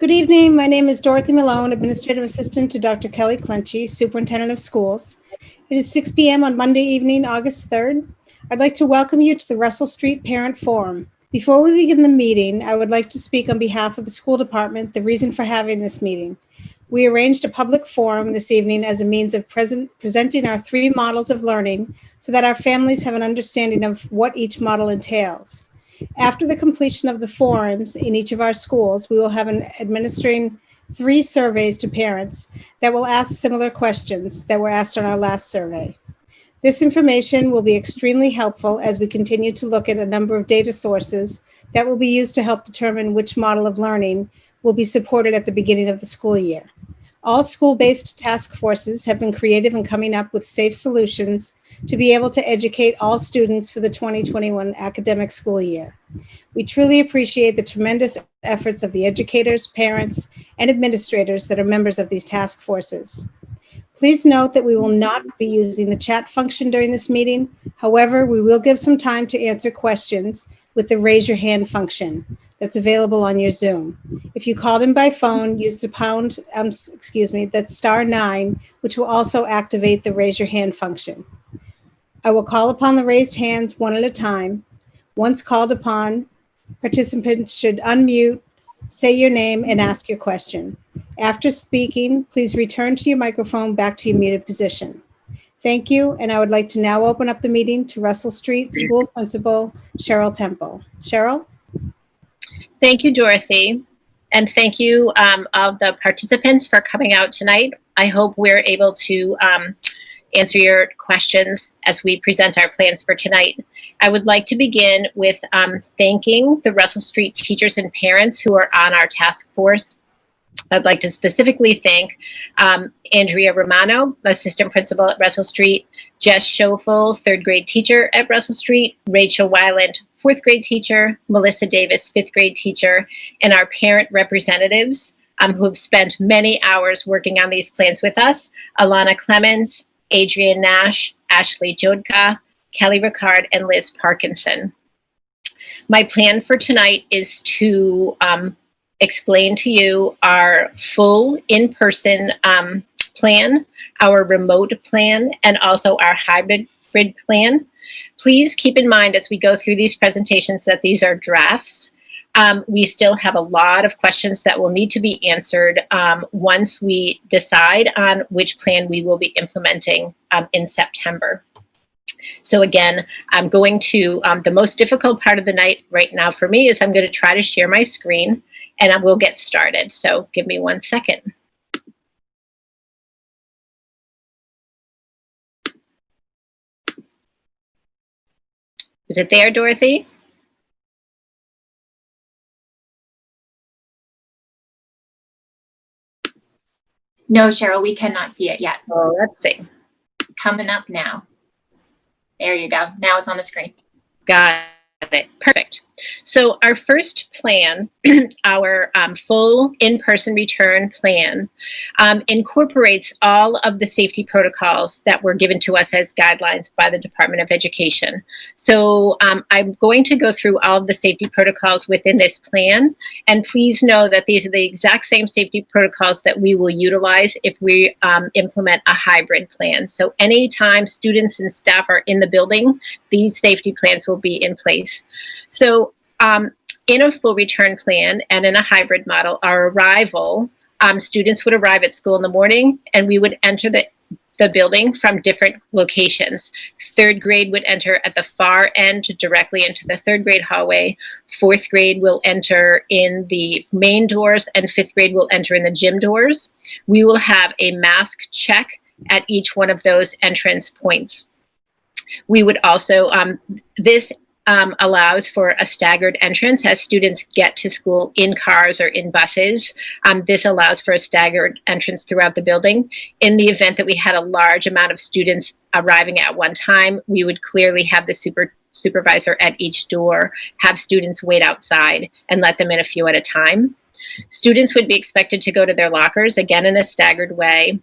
Good evening. My name is Dorothy Malone, Administrative Assistant to Dr. Kelly Clenchey, Superintendent of Schools. It is 6 p.m. on Monday evening, August 3rd. I'd like to welcome you to the Russell Street Parent Forum. Before we begin the meeting, I would like to speak on behalf of the school department, the reason for having this meeting. We arranged a public forum this evening as a means of presenting our 3 models of learning so that our families have an understanding of what each model entails. After the completion of the forums in each of our schools, we will have administering 3 surveys to parents that will ask similar questions that were asked on our last survey. This information will be extremely helpful as we continue to look at a number of data sources that will be used to help determine which model of learning will be supported at the beginning of the school year. All school-based task forces have been creative in coming up with safe solutions to be able to educate all students for the 2021 academic school year. We truly appreciate the tremendous efforts of the educators, parents, and administrators that are members of these task forces. Please note that we will not be using the chat function during this meeting. However, we will give some time to answer questions with the raise your hand function that's available on your Zoom. If you called in by phone, use the that's *9, which will also activate the raise your hand function. I will call upon the raised hands one at a time. Once called upon, participants should unmute, say your name, and ask your question. After speaking, please return to your microphone back to your muted position. Thank you, and I would like to now open up the meeting to Russell Street School Principal Cheryl Temple. Cheryl? Thank you, Dorothy, and thank you all the participants for coming out tonight. I hope we're able to answer your questions as we present our plans for tonight. I would like to begin with thanking the Russell Street teachers and parents who are on our task force. I'd like to specifically thank Andrea Romano, Assistant Principal at Russell Street, Jess Schofel, 3rd grade teacher at Russell Street, Rachel Weiland, 4th grade teacher, Melissa Davis, 5th grade teacher, and our parent representatives who have spent many hours working on these plans with us, Alana Clemens, Adrian Nash, Ashley Jodka, Kelly Ricard, and Liz Parkinson. My plan for tonight is to explain to you our full in-person plan, our remote plan, and also our hybrid plan. Please keep in mind as we go through these presentations that these are drafts. We still have a lot of questions that will need to be answered once we decide on which plan we will be implementing in September. So again, I'm going to, the most difficult part of the night right now for me is I'm going to try to share my screen and I will get started. So give me 1 second. Is it there, Dorothy? No, Cheryl, we cannot see it yet. Oh, let's see. Coming up now. There you go. Now it's on the screen. Got it. Perfect. So our first plan, our full in-person return plan, incorporates all of the safety protocols that were given to us as guidelines by the Department of Education. So I'm going to go through all of the safety protocols within this plan, and please know that these are the exact same safety protocols that we will utilize if we implement a hybrid plan. So anytime students and staff are in the building, these safety plans will be in place. So in a full return plan and in a hybrid model, our arrival, students would arrive at school in the morning and we would enter the building from different locations. 3rd grade would enter at the far end directly into the 3rd grade hallway. 4th grade will enter in the main doors and 5th grade will enter in the gym doors. We will have a mask check at each one of those entrance points. We would also, this allows for a staggered entrance as students get to school in cars or in buses. This allows for a staggered entrance throughout the building. In the event that we had a large amount of students arriving at one time, we would clearly have the supervisor at each door have students wait outside and let them in a few at a time. Students would be expected to go to their lockers, again in a staggered way,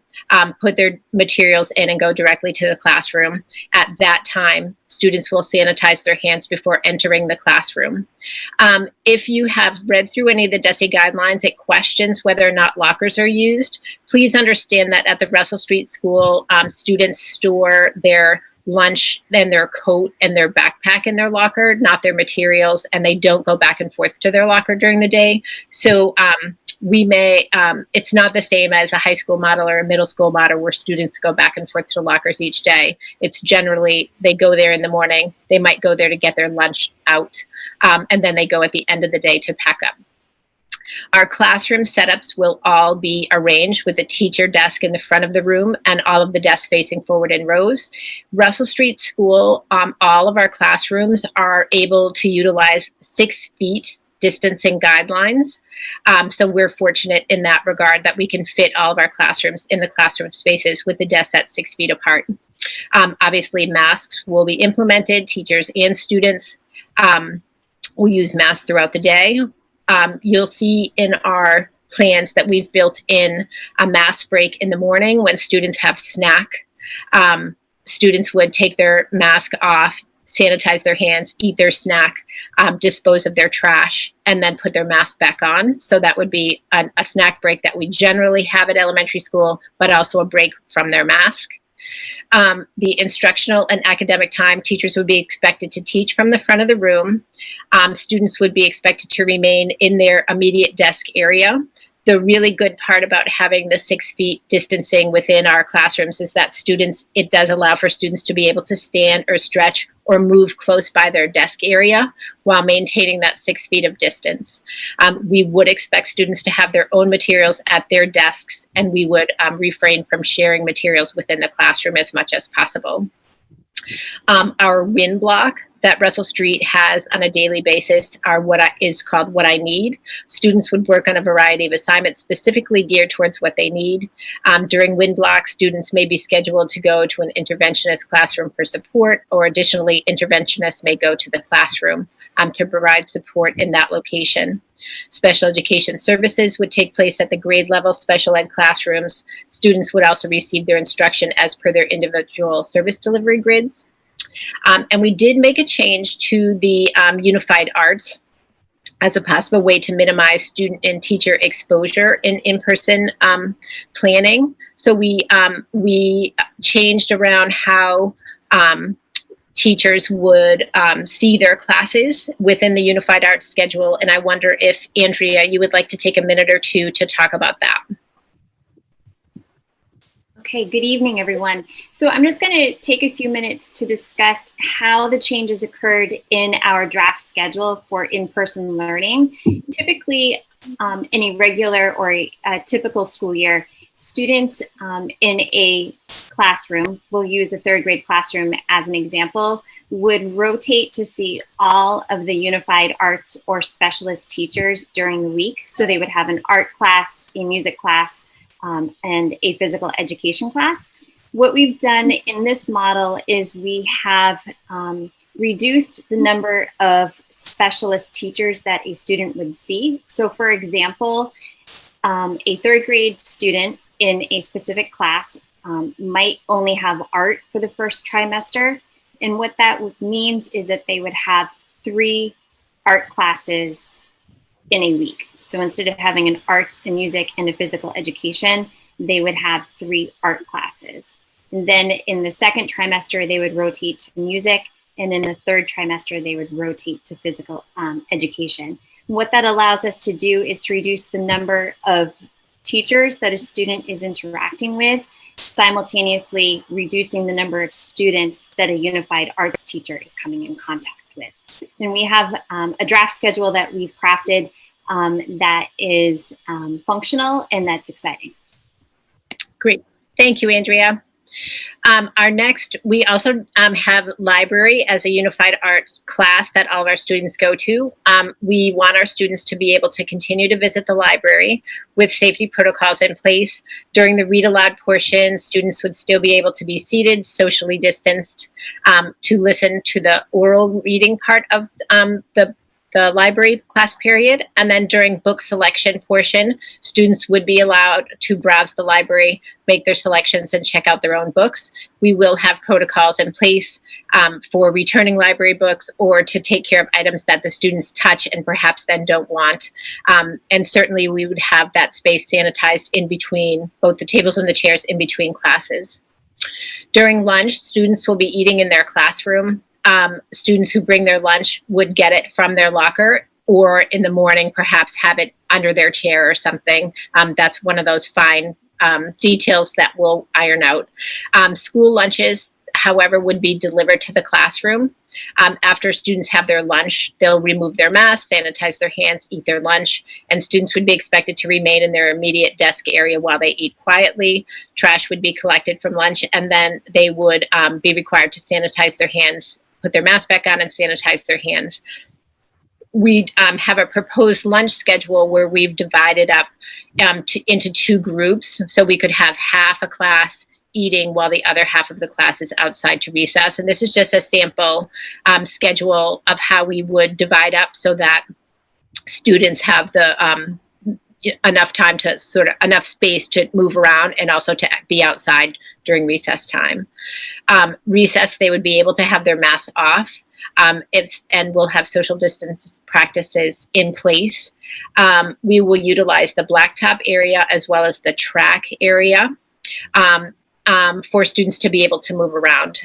put their materials in and go directly to the classroom. At that time, students will sanitize their hands before entering the classroom. If you have read through any of the DESE guidelines, it questions whether or not lockers are used. Please understand that at the Russell Street School, students store their lunch and their coat and their backpack in their locker, not their materials, and they don't go back and forth to their locker during the day. So it's not the same as a high school model or a middle school model where students go back and forth to lockers each day. It's generally, they go there in the morning, they might go there to get their lunch out, and then they go at the end of the day to pack up. Our classroom setups will all be arranged with the teacher desk in the front of the room and all of the desks facing forward in rows. Russell Street School, all of our classrooms are able to utilize 6 feet distancing guidelines. So we're fortunate in that regard that we can fit all of our classrooms in the classroom spaces with the desks at 6 feet apart. Obviously, masks will be implemented. Teachers and students will use masks throughout the day. You'll see in our plans that we've built in a mask break in the morning when students have snack. Students would take their mask off, sanitize their hands, eat their snack, dispose of their trash, and then put their mask back on. So that would be a snack break that we generally have at elementary school, but also a break from their mask. The instructional and academic time, teachers would be expected to teach from the front of the room. Students would be expected to remain in their immediate desk area. The really good part about having the 6 feet distancing within our classrooms is that it does allow for students to be able to stand or stretch or move close by their desk area while maintaining that 6 feet of distance. We would expect students to have their own materials at their desks, and we would refrain from sharing materials within the classroom as much as possible. Our win block that Russell Street has on a daily basis are is called What I Need. Students would work on a variety of assignments specifically geared towards what they need. During win block, students may be scheduled to go to an interventionist classroom for support, or additionally, interventionists may go to the classroom to provide support in that location. Special education services would take place at the grade level special ed classrooms. Students would also receive their instruction as per their individual service delivery grids. And we did make a change to the unified arts as a possible way to minimize student and teacher exposure in-person planning. So we changed around how teachers would see their classes within the unified arts schedule. And I wonder if, Andrea, you would like to take a minute or two to talk about that. Okay, good evening, everyone. So I'm just going to take a few minutes to discuss how the changes occurred in our draft schedule for in-person learning. Typically, in a regular or a typical school year, students in a classroom, we'll use a 3rd grade classroom as an example, would rotate to see all of the unified arts or specialist teachers during the week. So they would have an art class, a music class, and a physical education class. What we've done in this model is we have reduced the number of specialist teachers that a student would see. So for example, a 3rd grade student in a specific class might only have art for the first trimester. And what that means is that they would have 3 art classes in a week. So instead of having an arts, a music, and a physical education, they would have 3 art classes. And then in the 2nd trimester, they would rotate to music. And in the 3rd trimester, they would rotate to physical education. What that allows us to do is to reduce the number of teachers that a student is interacting with, simultaneously reducing the number of students that a unified arts teacher is coming in contact with. And we have a draft schedule that we've crafted that is functional and that's exciting. Great. Thank you, Andrea. Our next, we also have library as a unified art class that all of our students go to. We want our students to be able to continue to visit the library with safety protocols in place. During the read aloud portion, students would still be able to be seated, socially distanced, to listen to the oral reading part of the the library class period. And then during book selection portion, students would be allowed to browse the library, make their selections, and check out their own books. We will have protocols in place for returning library books or to take care of items that the students touch and perhaps then don't want. And certainly we would have that space sanitized in between both the tables and the chairs in between classes. During lunch, students will be eating in their classroom. Students who bring their lunch would get it from their locker, or in the morning perhaps have it under their chair or something. That's one of those fine details that we'll iron out. School lunches, however, would be delivered to the classroom. After students have their lunch, they'll remove their masks, sanitize their hands, eat their lunch, and students would be expected to remain in their immediate desk area while they eat quietly. Trash would be collected from lunch, and then they would be required to sanitize their hands, put their mask back on, and sanitize their hands. We have a proposed lunch schedule where we've divided up into two groups, so we could have half a class eating while the other half of the class is outside to recess. And this is just a sample schedule of how we would divide up so that students have the enough time to enough space to move around and also to be outside during recess time. Recess, they would be able to have their masks off. And we'll have social distance practices in place. We will utilize the blacktop area as well as the track area for students to be able to move around.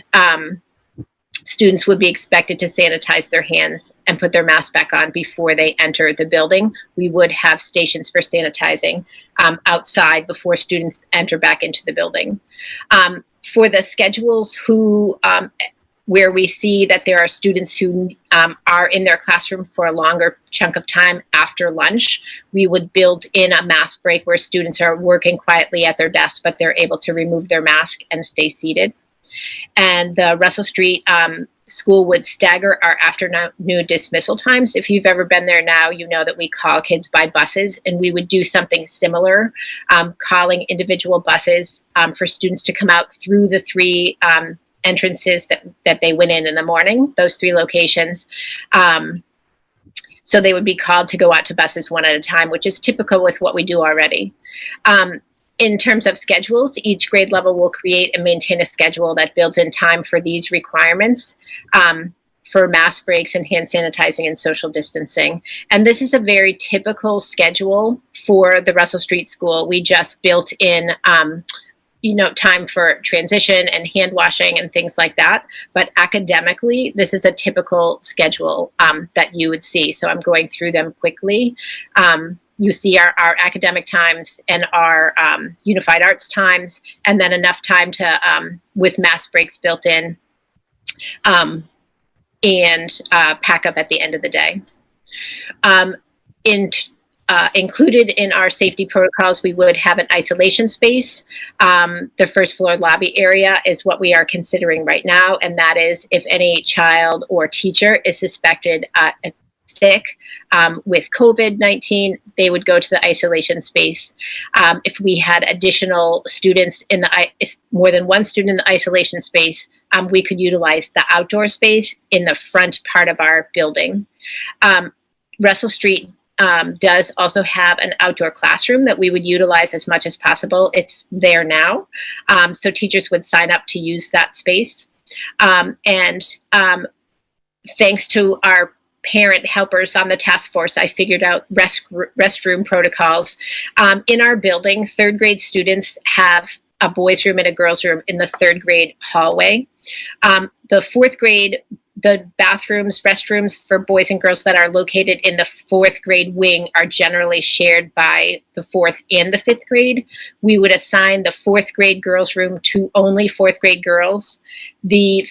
Students would be expected to sanitize their hands and put their mask back on before they enter the building. We would have stations for sanitizing outside before students enter back into the building. For the schedules where we see that there are students who are in their classroom for a longer chunk of time after lunch, we would build in a mask break where students are working quietly at their desk, but they're able to remove their mask and stay seated. And the Russell Street School would stagger our afternoon dismissal times. If you've ever been there now, you know that we call kids by buses, and we would do something similar, calling individual buses for students to come out through the three entrances that they went in the morning, those three locations. So they would be called to go out to buses one at a time, which is typical with what we do already. In terms of schedules, each grade level will create and maintain a schedule that builds in time for these requirements for mask breaks and hand sanitizing and social distancing. And this is a very typical schedule for the Russell Street School. We just built in time for transition and hand washing and things like that. But academically, this is a typical schedule that you would see. So I'm going through them quickly. You see our academic times and our unified arts times, and then enough time to, with mask breaks built in, and pack up at the end of the day. Included in our safety protocols, we would have an isolation space. The first floor lobby area is what we are considering right now, and that is if any child or teacher is suspected sick with COVID-19, they would go to the isolation space. If we had additional students if more than one student in the isolation space, we could utilize the outdoor space in the front part of our building. Russell Street does also have an outdoor classroom that we would utilize as much as possible. It's there now. So teachers would sign up to use that space. Thanks to our parent helpers on the task force, I figured out restroom protocols. In our building, third grade students have a boys' room and a girls' room in the third grade hallway. The fourth grade, the bathrooms, restrooms for boys and girls that are located in the fourth grade wing are generally shared by the fourth and the fifth grade. We would assign the fourth grade girls' room to only fourth grade girls. The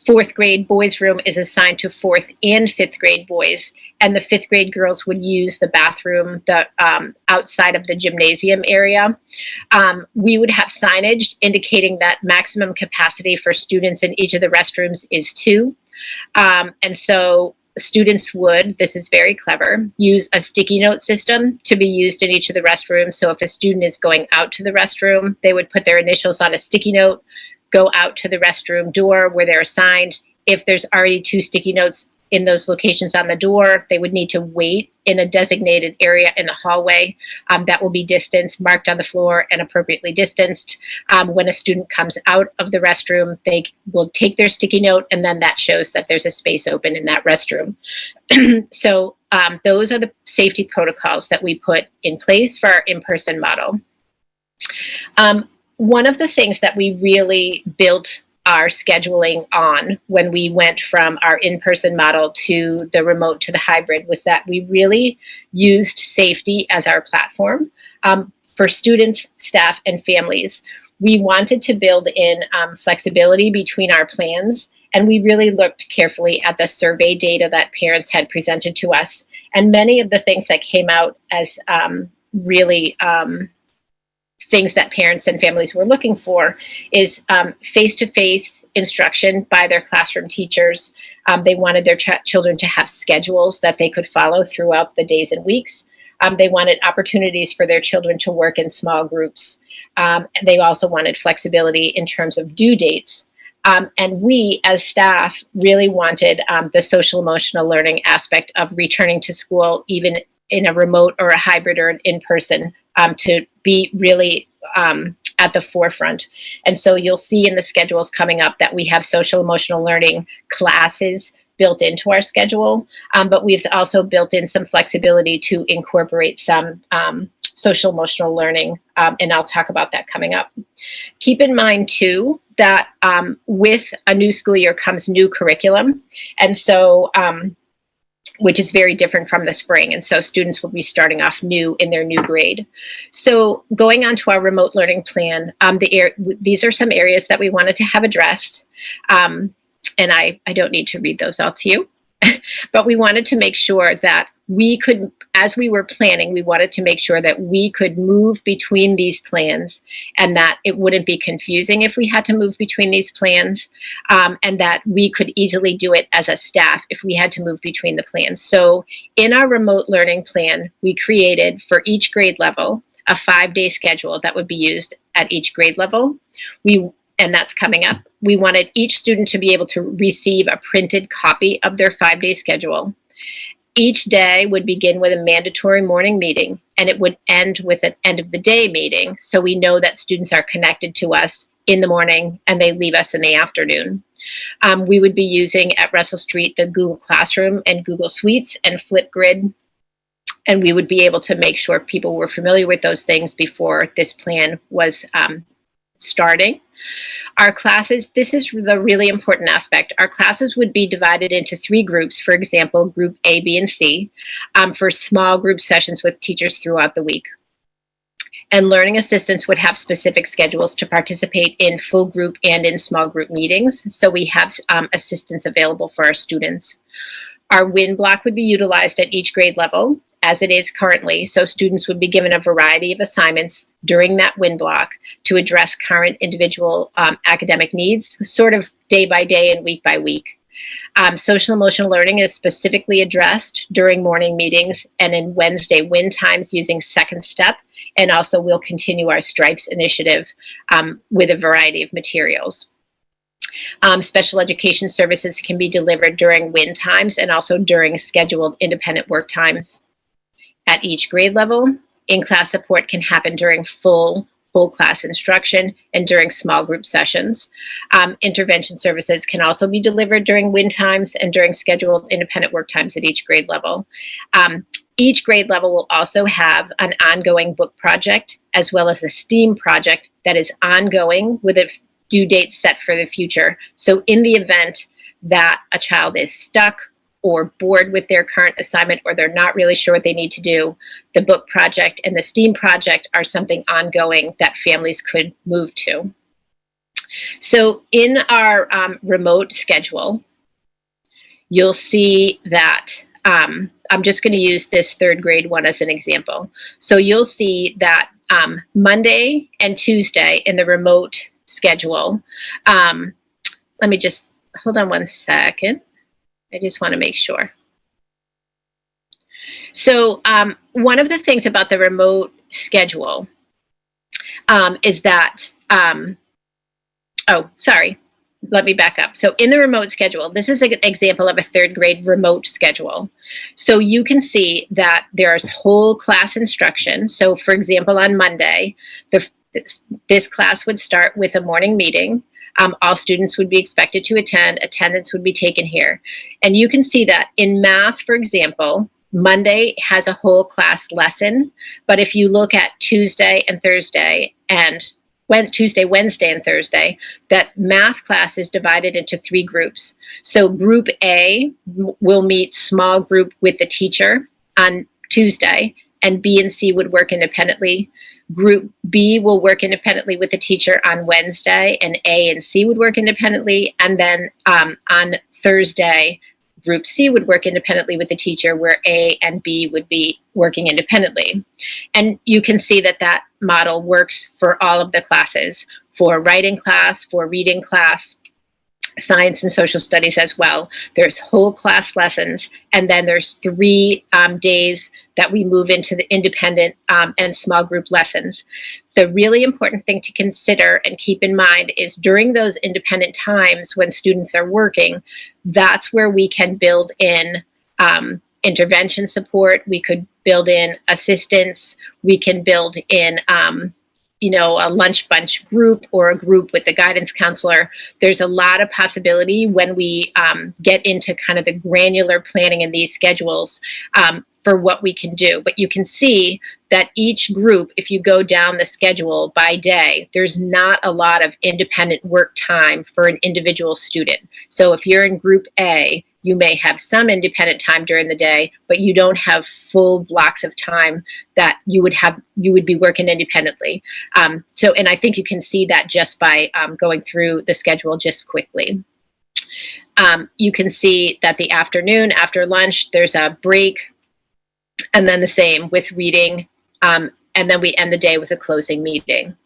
fourth grade boys' room is assigned to fourth and fifth grade boys, and the fifth grade girls would use the bathroom outside of the gymnasium area. We would have signage indicating that maximum capacity for students in each of the restrooms is 2. And so students would, this is very clever, use a sticky note system to be used in each of the restrooms. So if a student is going out to the restroom, they would put their initials on a sticky note, go out to the restroom door where they're assigned. If there's already 2 sticky notes in those locations on the door. They would need to wait in a designated area in the hallway that will be distanced, marked on the floor and appropriately distanced. When a student comes out of the restroom, they will take their sticky note, and then that shows that there's a space open in that restroom. So those are the safety protocols that we put in place for our in-person model. One of the things that we really built our scheduling on when we went from our in-person model to the remote to the hybrid was that we really used safety as our platform for students, staff, and families. We wanted to build in flexibility between our plans, and we really looked carefully at the survey data that parents had presented to us. And many of the things that came out as really things that parents and families were looking for is face-to-face instruction by their classroom teachers. They wanted their children to have schedules that they could follow throughout the days and weeks. They wanted opportunities for their children to work in small groups. And they also wanted flexibility in terms of due dates. And we, as staff, really wanted the social emotional learning aspect of returning to school, even in a remote or a hybrid or an in-person, to be really at the forefront. And so you'll see in the schedules coming up that we have social emotional learning classes built into our schedule, but we've also built in some flexibility to incorporate some social emotional learning, and I'll talk about that coming up. Keep in mind too that with a new school year comes new curriculum, and so which is very different from the spring. And so students will be starting off new in their new grade. So going on to our remote learning plan, these are some areas that we wanted to have addressed. And I don't need to read those all to you, but we wanted to make sure that we could, as we were planning, we wanted to make sure that we could move between these plans and that it wouldn't be confusing if we had to move between these plans, and that we could easily do it as a staff if we had to move between the plans. So in our remote learning plan, we created for each grade level a 5-day schedule that would be used at each grade level. And that's coming up. We wanted each student to be able to receive a printed copy of their 5-day schedule. Each day would begin with a mandatory morning meeting, and it would end with an end of the day meeting. So we know that students are connected to us in the morning and they leave us in the afternoon. We would be using at Russell Street the Google Classroom and Google Suites and Flipgrid. And we would be able to make sure people were familiar with those things before this plan was starting. Our classes, this is the really important aspect. Our classes would be divided into 3 groups, for example, group A, B, and C, for small group sessions with teachers throughout the week. And learning assistants would have specific schedules to participate in full group and in small group meetings. So we have assistants available for our students. Our WIN block would be utilized at each grade level, as it is currently, so students would be given a variety of assignments during that WIN block to address current individual academic needs, sort of day by day and week by week. Social emotional learning is specifically addressed during morning meetings and in Wednesday WIN times using Second Step, and also we'll continue our Stripes initiative with a variety of materials. Special education services can be delivered during WIN times and also during scheduled independent work times. At each grade level, in-class support can happen during full class instruction and during small group sessions. Intervention services can also be delivered during WIN times and during scheduled independent work times at each grade level. Each grade level will also have an ongoing book project as well as a STEAM project that is ongoing with a due date set for the future. So in the event that a child is stuck or bored with their current assignment, or they're not really sure what they need to do, the book project and the STEAM project are something ongoing that families could move to. So in our remote schedule, you'll see that I'm just going to use this 3rd grade one as an example. So you'll see that Monday and Tuesday in the remote schedule, let me just hold on one second. I just want to make sure. So one of the things about the remote schedule is that, oh, sorry, let me back up. So in the remote schedule, this is an example of a third grade remote schedule. So you can see that there's whole class instruction. So for example, on Monday, this class would start with a morning meeting. All students would be expected to attend. Attendance would be taken here. And you can see that in math, for example, Monday has a whole class lesson. But if you look at Tuesday and Thursday and Tuesday, Wednesday, and Thursday, that math class is divided into 3 groups. So group A will meet small group with the teacher on Tuesday, and B and C would work independently. Group B will work independently with the teacher on Wednesday, and A and C would work independently. And then on Thursday, Group C would work independently with the teacher, where A and B would be working independently. And you can see that that model works for all of the classes, for writing class, for reading class, science and social studies as well. There's whole class lessons, and then there's 3 days that we move into the independent and small group lessons. The really important thing to consider and keep in mind is during those independent times when students are working, that's where we can build in intervention support. We could build in assistance. We can build in a lunch bunch group or a group with the guidance counselor. There's a lot of possibility when we get into kind of the granular planning in these schedules for what we can do. But you can see that each group, if you go down the schedule by day, there's not a lot of independent work time for an individual student. So if you're in group A, you may have some independent time during the day, but you don't have full blocks of time that you would be working independently. And I think you can see that just by going through the schedule just quickly. You can see that the afternoon after lunch, there's a break, and then the same with reading, and then we end the day with a closing meeting.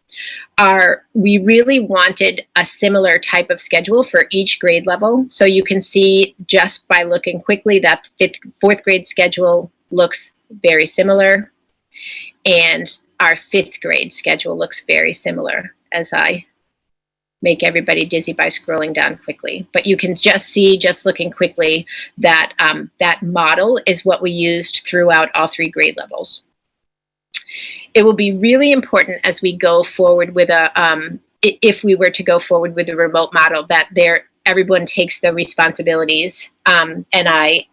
We really wanted a similar type of schedule for each grade level. So you can see just by looking quickly that the 4th grade schedule looks very similar, and our 5th grade schedule looks very similar, as I make everybody dizzy by scrolling down quickly. But you can just see, just looking quickly, that that model is what we used throughout all 3 grade levels. It will be really important as we go forward with if we were to go forward with a remote model, that everyone takes the responsibilities. And I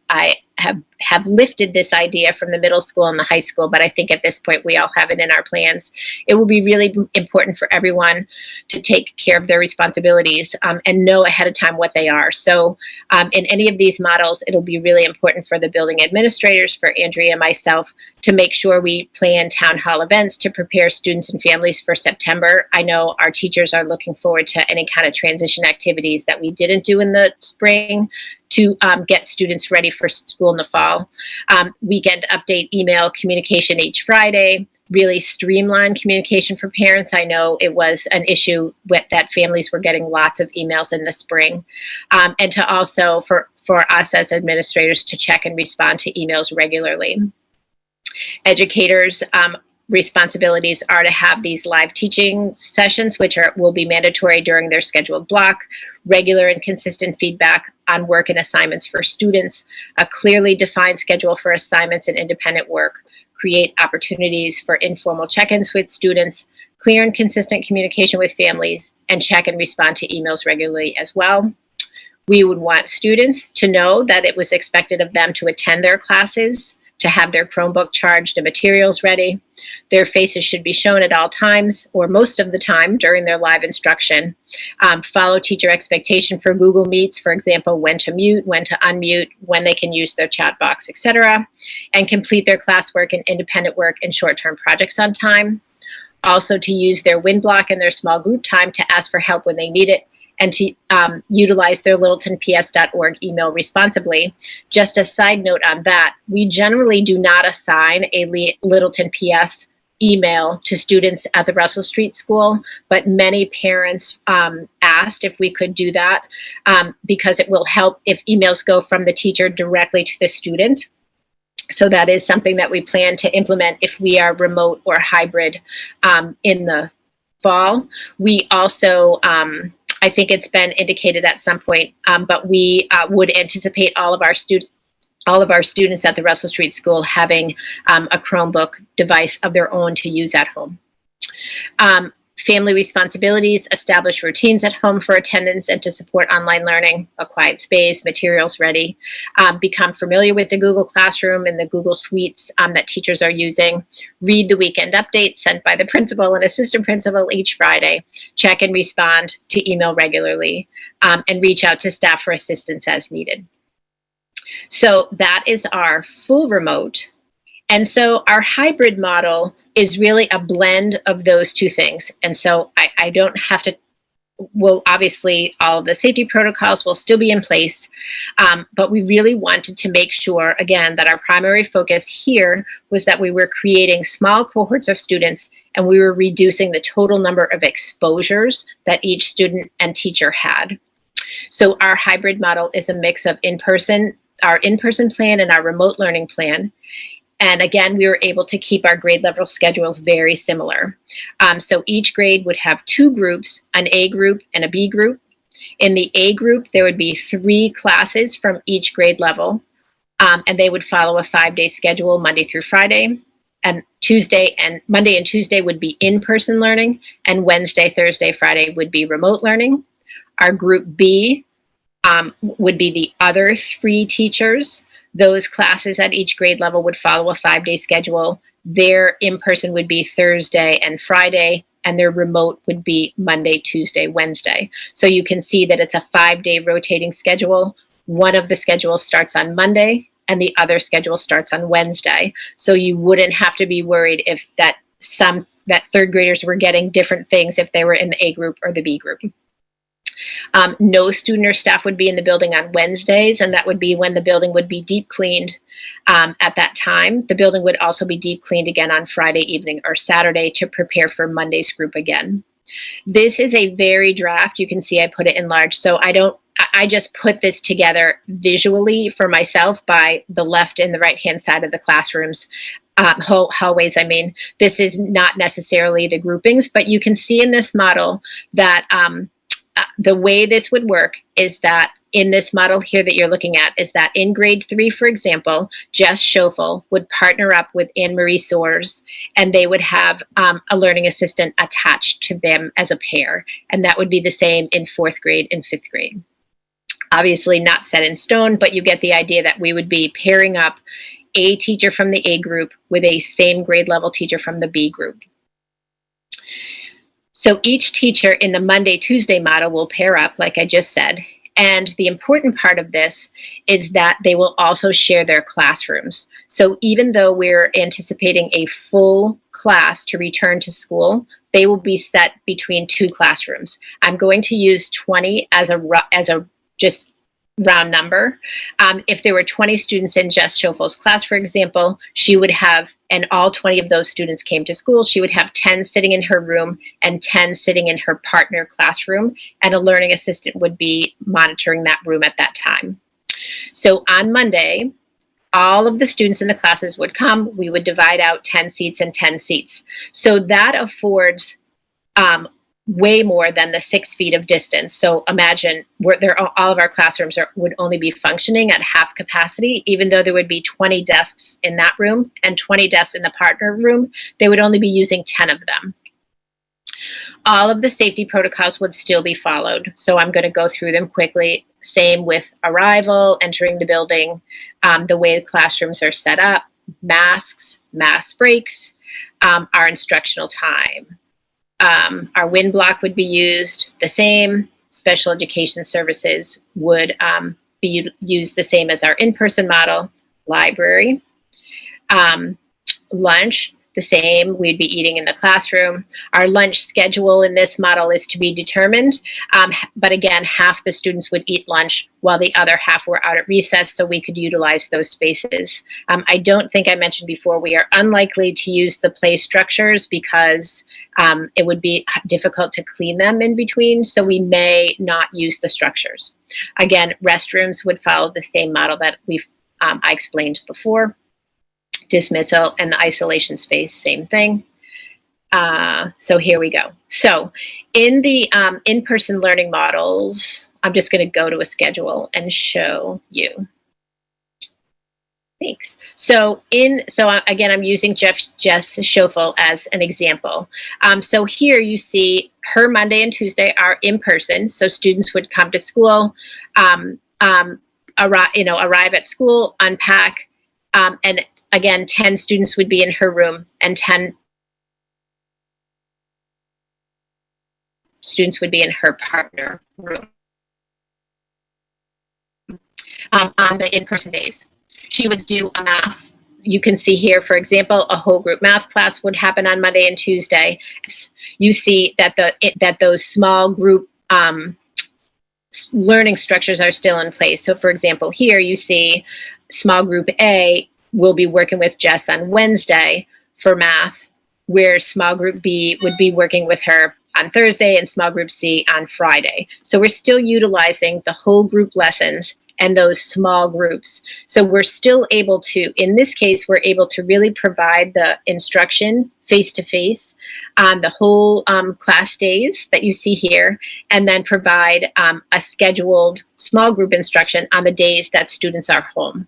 have lifted this idea from the middle school and the high school, but I think at this point we all have it in our plans. It will be really important for everyone to take care of their responsibilities and know ahead of time what they are. So in any of these models, it'll be really important for the building administrators, for Andrea and myself, to make sure we plan town hall events to prepare students and families for September. I know our teachers are looking forward to any kind of transition activities that we didn't do in the spring to get students ready for school in the fall. Weekend update email communication each Friday, really streamline communication for parents. I know it was an issue that families were getting lots of emails in the spring. And to also, for us as administrators, to check and respond to emails regularly. Educators' responsibilities are to have these live teaching sessions, which will be mandatory during their scheduled block, regular and consistent feedback on work and assignments for students, a clearly defined schedule for assignments and independent work, create opportunities for informal check-ins with students, clear and consistent communication with families, and check and respond to emails regularly as well. We would want students to know that it was expected of them to attend their classes, to have their Chromebook charged and materials ready. Their faces should be shown at all times, or most of the time during their live instruction. Follow teacher expectation for Google Meets, for example, when to mute, when to unmute, when they can use their chat box, etc. And complete their classwork and independent work and short-term projects on time. Also to use their win block and their small group time to ask for help when they need it, and to utilize their littletonps.org email responsibly. Just a side note on that, we generally do not assign a Littleton PS email to students at the Russell Street School, but many parents asked if we could do that because it will help if emails go from the teacher directly to the student. So that is something that we plan to implement if we are remote or hybrid in the fall. We also I think it's been indicated at some point, but we would anticipate all of our students at the Russell Street School having a Chromebook device of their own to use at home. Family responsibilities, establish routines at home for attendance and to support online learning, a quiet space, materials ready, become familiar with the Google Classroom and the Google Suites that teachers are using, read the weekend updates sent by the principal and assistant principal each Friday, check and respond to email regularly, and reach out to staff for assistance as needed. So that is our full remote. And so our hybrid model is really a blend of those two things. And so I don't have to, well, obviously all of the safety protocols will still be in place, but we really wanted to make sure, again, that our primary focus here was that we were creating small cohorts of students and we were reducing the total number of exposures that each student and teacher had. So our hybrid model is a mix of our in-person plan and our remote learning plan. And again, we were able to keep our grade level schedules very similar. So each grade would have two groups, an A group and a B group. In the A group, there would be 3 classes from each grade level, and they would follow a 5-day schedule, Monday through Friday. And Monday and Tuesday would be in-person learning, and Wednesday, Thursday, Friday would be remote learning. Our group B would be the other 3 teachers. Those classes at each grade level would follow a 5-day schedule. Their in-person would be Thursday and Friday, and their remote would be Monday, Tuesday, Wednesday. So you can see that it's a 5-day rotating schedule. One of the schedules starts on Monday, and the other schedule starts on Wednesday. So you wouldn't have to be worried if that 3rd graders were getting different things if they were in the A group or the B group. No student or staff would be in the building on Wednesdays, and that would be when the building would be deep cleaned at that time. The building would also be deep cleaned again on Friday evening or Saturday to prepare for Monday's group again. This is a very draft. You can see I put it in large, so I just put this together visually for myself by the left and the right-hand side of the classrooms. Hallways, I mean. This is not necessarily the groupings, but you can see in this model that the way this would work is that in this model here that you're looking at is that in grade 3, for example, Jess Schoeffel would partner up with Anne-Marie Soares, and they would have a learning assistant attached to them as a pair. And that would be the same in 4th grade and 5th grade. Obviously not set in stone, but you get the idea that we would be pairing up a teacher from the A group with a same grade level teacher from the B group. So each teacher in the Monday-Tuesday model will pair up, like I just said. And the important part of this is that they will also share their classrooms. So even though we're anticipating a full class to return to school, they will be set between 2 classrooms. I'm going to use 20 as a just round number. If there were 20 students in Jess Schoeffel's class, for example, she would have, and all 20 of those students came to school, she would have 10 sitting in her room and 10 sitting in her partner classroom, and a learning assistant would be monitoring that room at that time. So on Monday, all of the students in the classes would come. We would divide out 10 seats and 10 seats. So that affords way more than the 6 feet of distance. So imagine all of our classrooms would only be functioning at half capacity, even though there would be 20 desks in that room and 20 desks in the partner room, they would only be using 10 of them. All of the safety protocols would still be followed. So I'm going to go through them quickly. Same with arrival, entering the building, the way the classrooms are set up, masks, mask breaks, our instructional time. Our wind block would be used the same. Special education services would be used the same as our in-person model. Library. Lunch, the same. We'd be eating in the classroom. Our lunch schedule in this model is to be determined. But again, half the students would eat lunch while the other half were out at recess, so we could utilize those spaces. I don't think I mentioned before, we are unlikely to use the play structures because it would be difficult to clean them in between, so we may not use the structures. Again, restrooms would follow the same model that I explained before. Dismissal and the isolation space, same thing. So here we go. So in the in-person learning models, I'm just going to go to a schedule and show you. Thanks. So again, I'm using Jess Schoeffel as an example. So here you see her Monday and Tuesday are in person. So students would come to school, arrive at school, unpack, and again, 10 students would be in her room and 10 students would be in her partner room on the in-person days. She would do a math. You can see here, for example, a whole group math class would happen on Monday and Tuesday. You see that those small group learning structures are still in place. So for example, here you see small group A will be working with Jess on Wednesday for math, where small group B would be working with her on Thursday and small group C on Friday. So we're still utilizing the whole group lessons and those small groups. So we're still able to, in this case, we're able to really provide the instruction face-to-face on the whole class days that you see here, and then provide a scheduled small group instruction on the days that students are home.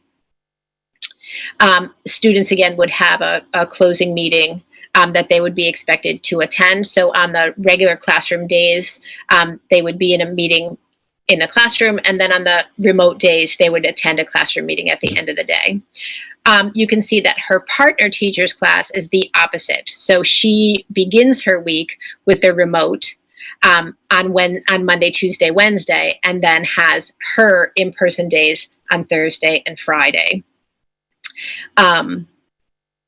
Students, again, would have a closing meeting that they would be expected to attend. So on the regular classroom days, they would be in a meeting in the classroom, and then on the remote days, they would attend a classroom meeting at the end of the day. You can see that her partner teacher's class is the opposite. So she begins her week with the remote on Monday, Tuesday, Wednesday, and then has her in-person days on Thursday and Friday.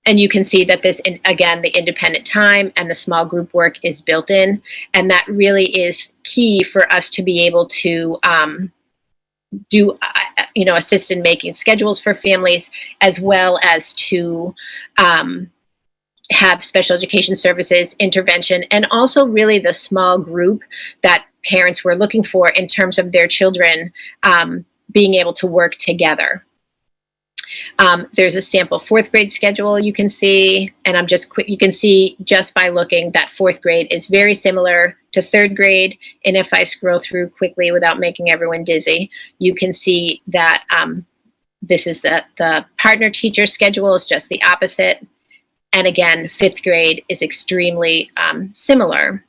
And you can see that this, again, the independent time and the small group work is built in. And that really is key for us to be able to assist in making schedules for families, as well as to have special education services, intervention, and also really the small group that parents were looking for in terms of their children being able to work together. There's a sample fourth grade schedule you can see, and you can see just by looking that fourth grade is very similar to third grade. And if I scroll through quickly without making everyone dizzy, you can see that this is the partner teacher schedule is just the opposite. And again, fifth grade is extremely similar.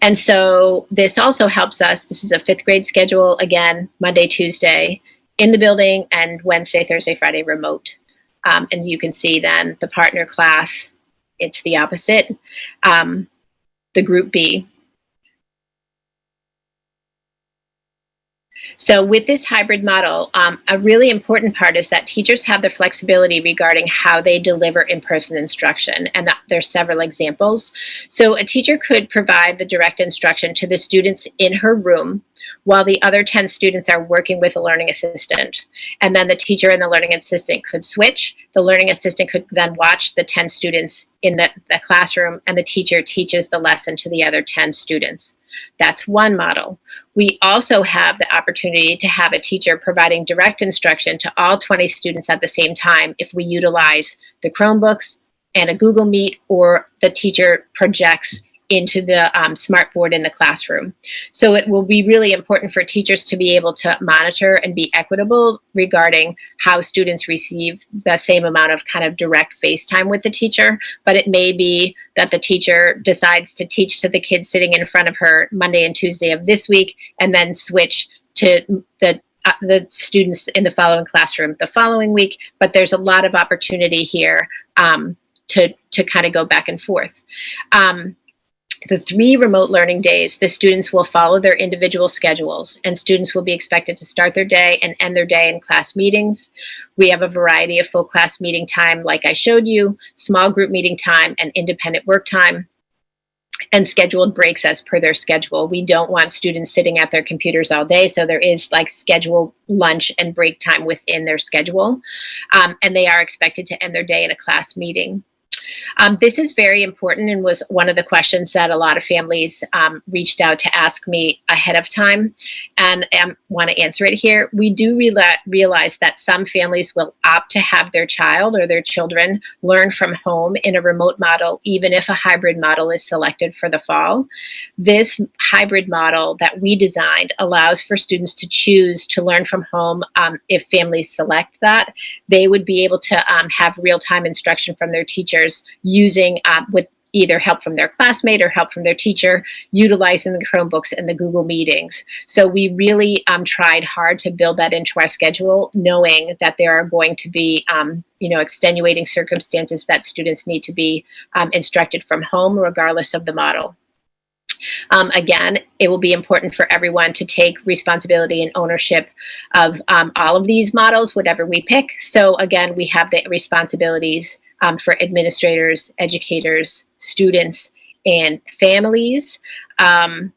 And so this also helps us. This is a fifth grade schedule, again, Monday, Tuesday in the building, and Wednesday, Thursday, Friday remote. And you can see then the partner class, it's the opposite. The group B. So with this hybrid model, a really important part is that teachers have the flexibility regarding how they deliver in-person instruction, and there's several examples. So a teacher could provide the direct instruction to the students in her room while the other 10 students are working with a learning assistant. And then the teacher and the learning assistant could switch. The learning assistant could then watch the 10 students in the classroom, and the teacher teaches the lesson to the other 10 students. That's one model. We also have the opportunity to have a teacher providing direct instruction to all 20 students at the same time if we utilize the Chromebooks and a Google Meet, or the teacher projects into the smartboard in the classroom. So it will be really important for teachers to be able to monitor and be equitable regarding how students receive the same amount of kind of direct face time with the teacher. But it may be that the teacher decides to teach to the kids sitting in front of her Monday and Tuesday of this week, and then switch to the students in the following classroom the following week. But there's a lot of opportunity here to kind of go back and forth. The 3 remote learning days, the students will follow their individual schedules, and students will be expected to start their day and end their day in class meetings. We have a variety of full class meeting time, like I showed you, small group meeting time, and independent work time, and scheduled breaks as per their schedule. We don't want students sitting at their computers all day, so there is like scheduled lunch and break time within their schedule, and they are expected to end their day in a class meeting. This is very important and was one of the questions that a lot of families reached out to ask me ahead of time, and want to answer it here. We do realize that some families will opt to have their child or their children learn from home in a remote model, even if a hybrid model is selected for the fall. This hybrid model that we designed allows for students to choose to learn from home. If families select that, they would be able to have real-time instruction from their teachers using with either help from their classmate or help from their teacher, utilizing the Chromebooks and the Google Meetings. So we really tried hard to build that into our schedule, knowing that there are going to be extenuating circumstances that students need to be instructed from home, regardless of the model. Again, it will be important for everyone to take responsibility and ownership of all of these models, whatever we pick. So again, we have the responsibilities for administrators, educators, students, and families. And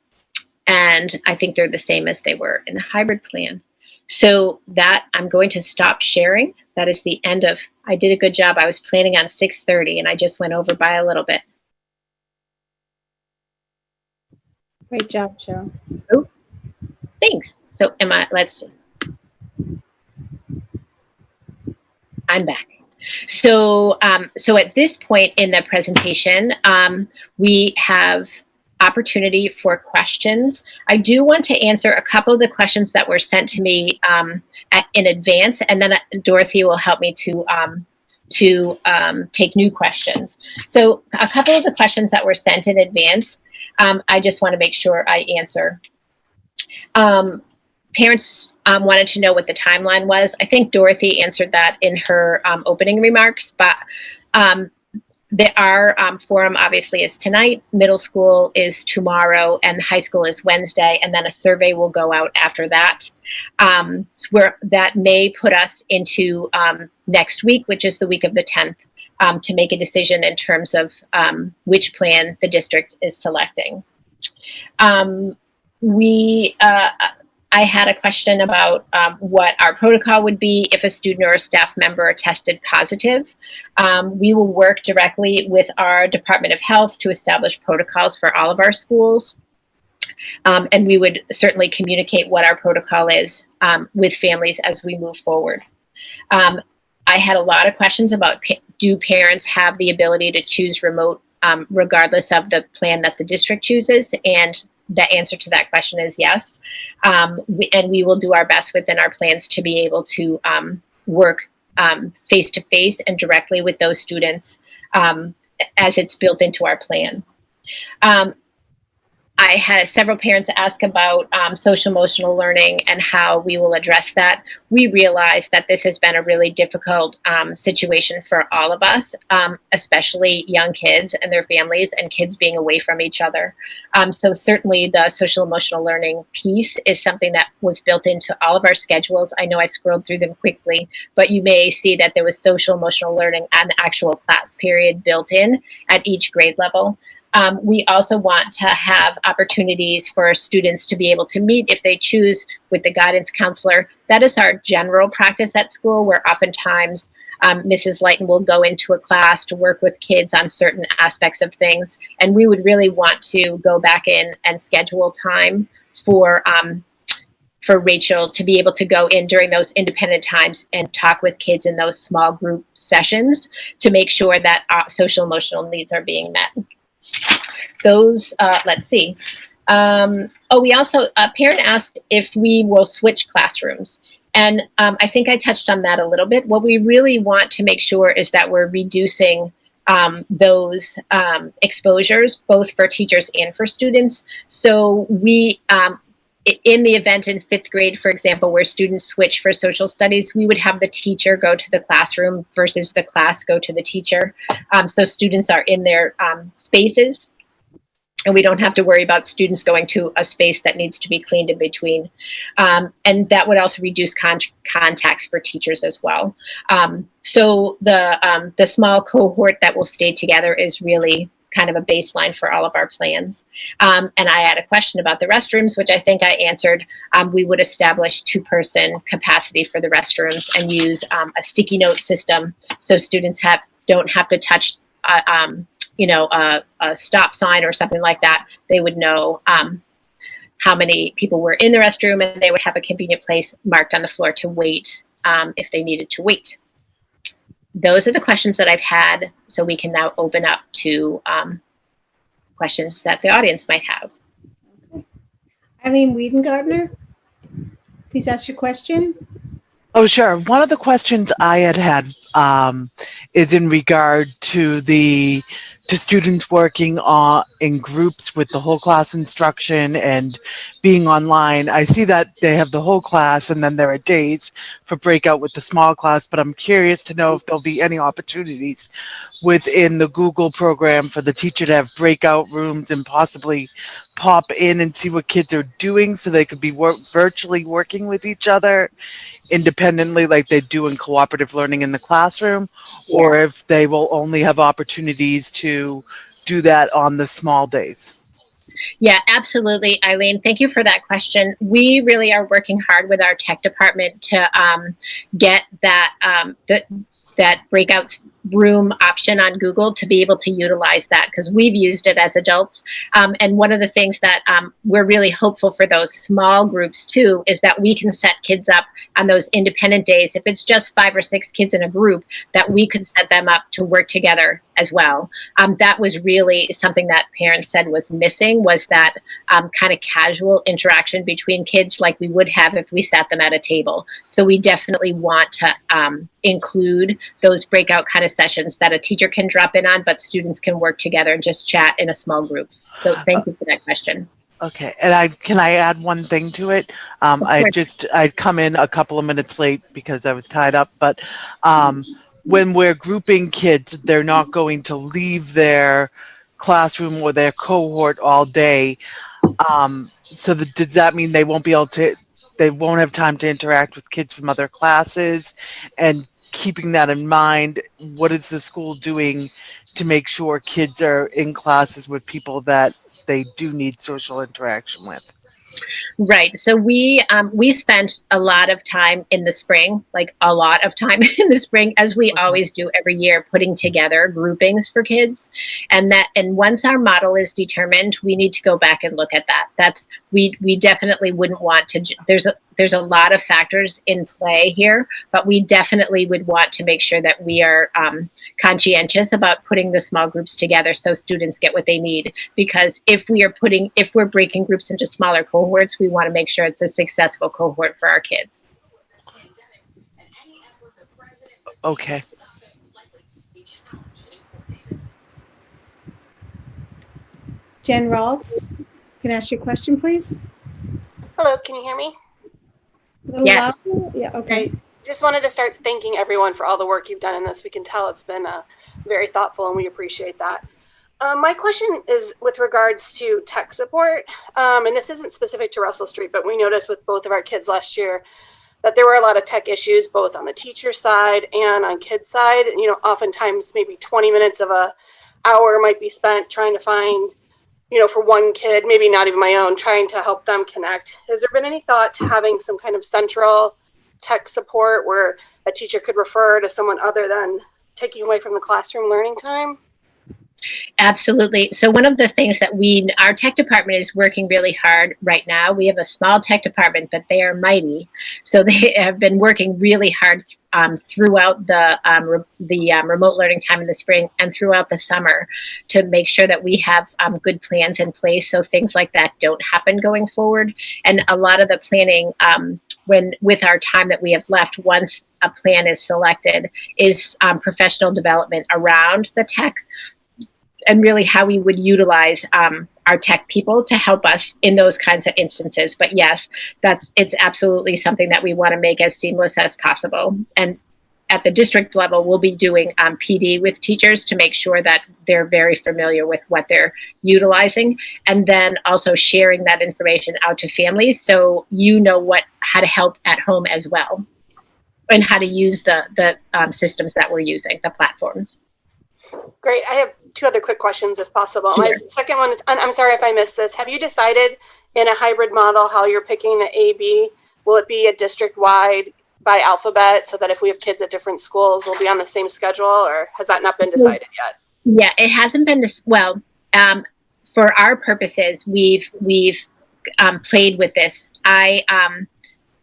I think they're the same as they were in the hybrid plan. So that I'm going to stop sharing. That is the end of, I did a good job. I was planning on 6:30 and I just went over by a little bit. Great job, Cheryl. Oh, thanks. So let's see. I'm back. So, so at this point in the presentation, we have opportunity for questions. I do want to answer a couple of the questions that were sent to me in advance, and then Dorothy will help me to take new questions. So a couple of the questions that were sent in advance, I just want to make sure I answer. Parents wanted to know what the timeline was. I think Dorothy answered that in her opening remarks, but our forum obviously is tonight, middle school is tomorrow, and high school is Wednesday, and then a survey will go out after that. Where that may put us into next week, which is the week of the 10th, to make a decision in terms of which plan the district is selecting. I had a question about what our protocol would be if a student or a staff member tested positive. We will work directly with our Department of Health to establish protocols for all of our schools. And we would certainly communicate what our protocol is with families as we move forward. I had a lot of questions about do parents have the ability to choose remote regardless of the plan that the district chooses, and the answer to that question is yes. And we will do our best within our plans to be able to work face-to-face and directly with those students as it's built into our plan. I had several parents ask about social emotional learning and how we will address that. We realize that this has been a really difficult situation for all of us, especially young kids and their families and kids being away from each other. So certainly the social emotional learning piece is something that was built into all of our schedules. I know I scrolled through them quickly, but you may see that there was social emotional learning and the actual class period built in at each grade level. We also want to have opportunities for students to be able to meet if they choose with the guidance counselor. That is our general practice at school, where oftentimes Mrs. Lighton will go into a class to work with kids on certain aspects of things. And we would really want to go back in and schedule time for Rachel to be able to go in during those independent times and talk with kids in those small group sessions to make sure that social emotional needs are being met. Those, let's see. We also, a parent asked if we will switch classrooms. And I think I touched on that a little bit. What we really want to make sure is that we're reducing those exposures, both for teachers and for students. So we, in the event in 5th grade, for example, where students switch for social studies, we would have the teacher go to the classroom versus the class go to the teacher. So students are in their spaces, and we don't have to worry about students going to a space that needs to be cleaned in between. And that would also reduce contacts for teachers as well. So the small cohort that will stay together is really kind of a baseline for all of our plans. And I had a question about the restrooms, which I think I answered. We would establish 2-person capacity for the restrooms and use a sticky note system so students don't have to touch a stop sign or something like that, they would know how many people were in the restroom, and they would have a convenient place marked on the floor to wait if they needed to wait. Those are the questions that I've had, so we can now open up to questions that the audience might have. Eileen Wedegartner, please ask your question. Oh, sure. One of the questions I had is in regard to students working in groups with the whole class instruction and being online. I see that they have the whole class and then there are days for breakout with the small class, but I'm curious to know if there'll be any opportunities within the Google program for the teacher to have breakout rooms and possibly pop in and see what kids are doing so they could be virtually working with each other independently like they do in cooperative learning in the classroom, or if they will only have opportunities to do that on the small days. Yeah, absolutely, Eileen. Thank you for that question. We really are working hard with our tech department to get that that breakout room option on Google to be able to utilize that, because we've used it as adults. And one of the things that we're really hopeful for those small groups too is that we can set kids up on those independent days. If it's just 5 or 6 kids in a group, that we could set them up to work together as well. That was really something that parents said was missing, was that kind of casual interaction between kids like we would have if we sat them at a table. So we definitely want to include those breakout kind of sessions that a teacher can drop in on, but students can work together and just chat in a small group. So thank you for that question. Okay, and can I add one thing to it? I'd come in a couple of minutes late because I was tied up, but when we're grouping kids, they're not going to leave their classroom or their cohort all day. So does that mean they won't have time to interact with kids from other classes? And keeping that in mind, what is the school doing to make sure kids are in classes with people that they do need social interaction with? Right. So we spent a lot of time in the spring, like a lot of time in the spring, as we always do every year, putting together groupings for kids. And once our model is determined, we need to go back and look at that. We definitely wouldn't want to. There's a lot of factors in play here, but we definitely would want to make sure that we are conscientious about putting the small groups together so students get what they need. Because if we're breaking groups into smaller cohorts, we want to make sure it's a successful cohort for our kids. Okay. Jen Raltz, can I ask your question, please? Hello, can you hear me? A little Yes. louder? Yeah, okay. Great. Just wanted to start thanking everyone for all the work you've done in this. We can tell it's been very thoughtful and we appreciate that. My question is with regards to tech support, and this isn't specific to Russell Street, but we noticed with both of our kids last year that there were a lot of tech issues, both on the teacher side and on kids side. And, oftentimes maybe 20 minutes of an hour might be spent trying to find, for one kid, maybe not even my own, trying to help them connect. Has there been any thought to having some kind of central tech support where a teacher could refer to someone other than taking away from the classroom learning time? Absolutely. So one of the things that our tech department is working really hard right now. We have a small tech department, but they are mighty. So they have been working really hard throughout the remote learning time in the spring and throughout the summer to make sure that we have good plans in place so things like that don't happen going forward. And a lot of the planning with our time that we have left, once a plan is selected, is professional development around the tech, and really how we would utilize our tech people to help us in those kinds of instances. But yes, it's absolutely something that we want to make as seamless as possible. And at the district level, we'll be doing PD with teachers to make sure that they're very familiar with what they're utilizing, and then also sharing that information out to families so how to help at home as well, and how to use the systems that we're using, the platforms. Great. I have 2 other quick questions if possible. Sure. My second one is, I'm sorry if I missed this. Have you decided in a hybrid model how you're picking the AB? Will it be a district-wide by alphabet so that if we have kids at different schools, they'll be on the same schedule, or has that not been decided yet? Yeah, it hasn't been this well. For our purposes, we've played with this. I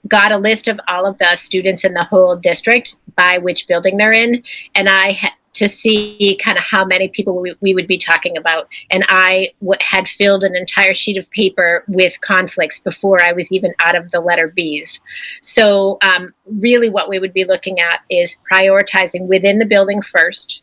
got a list of all of the students in the whole district by which building they're in, and I had to see kind of how many people we would be talking about. And I had filled an entire sheet of paper with conflicts before I was even out of the letter B's. So really what we would be looking at is prioritizing within the building first.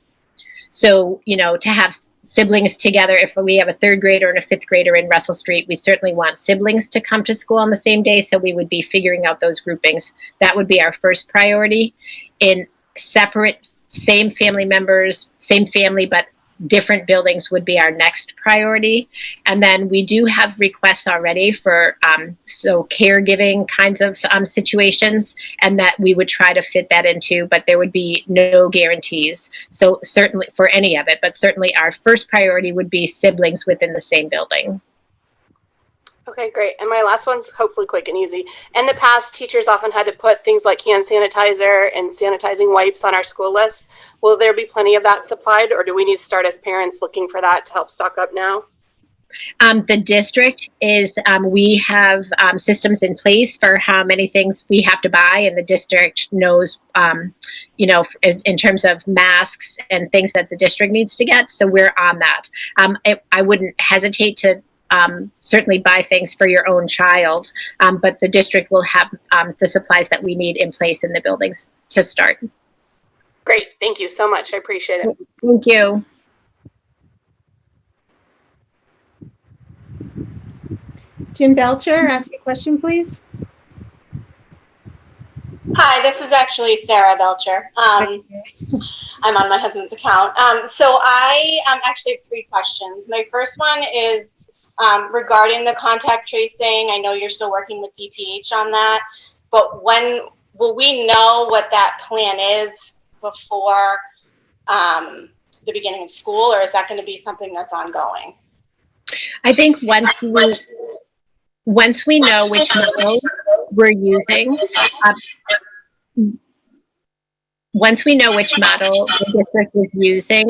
So, to have siblings together, if we have a third grader and a fifth grader in Russell Street, we certainly want siblings to come to school on the same day. So we would be figuring out those groupings. That would be our first priority. In separate, same family members, same family, but different buildings would be our next priority. And then we do have requests already for so caregiving kinds of situations, and that we would try to fit that into, but there would be no guarantees. So certainly for any of it, but certainly our first priority would be siblings within the same building. Okay, great. And my last one's hopefully quick and easy. In the past, teachers often had to put things like hand sanitizer and sanitizing wipes on our school lists. Will there be plenty of that supplied, or do we need to start as parents looking for that to help stock up now? The district is, we have systems in place for how many things we have to buy, and the district knows, in terms of masks and things that the district needs to get. So we're on that. I wouldn't hesitate to certainly buy things for your own child, but the district will have the supplies that we need in place in the buildings to start. Great. Thank you so much. I appreciate it. Thank you. Jim Belcher, ask your question, please. Hi, this is actually Sarah Belcher. I'm on my husband's account. So I actually have 3 questions. My first one is regarding the contact tracing. I know you're still working with DPH on that, but when will we know what that plan is before the beginning of school, or is that going to be something that's ongoing? I think once we know which model we're using, once we know which model the district is using,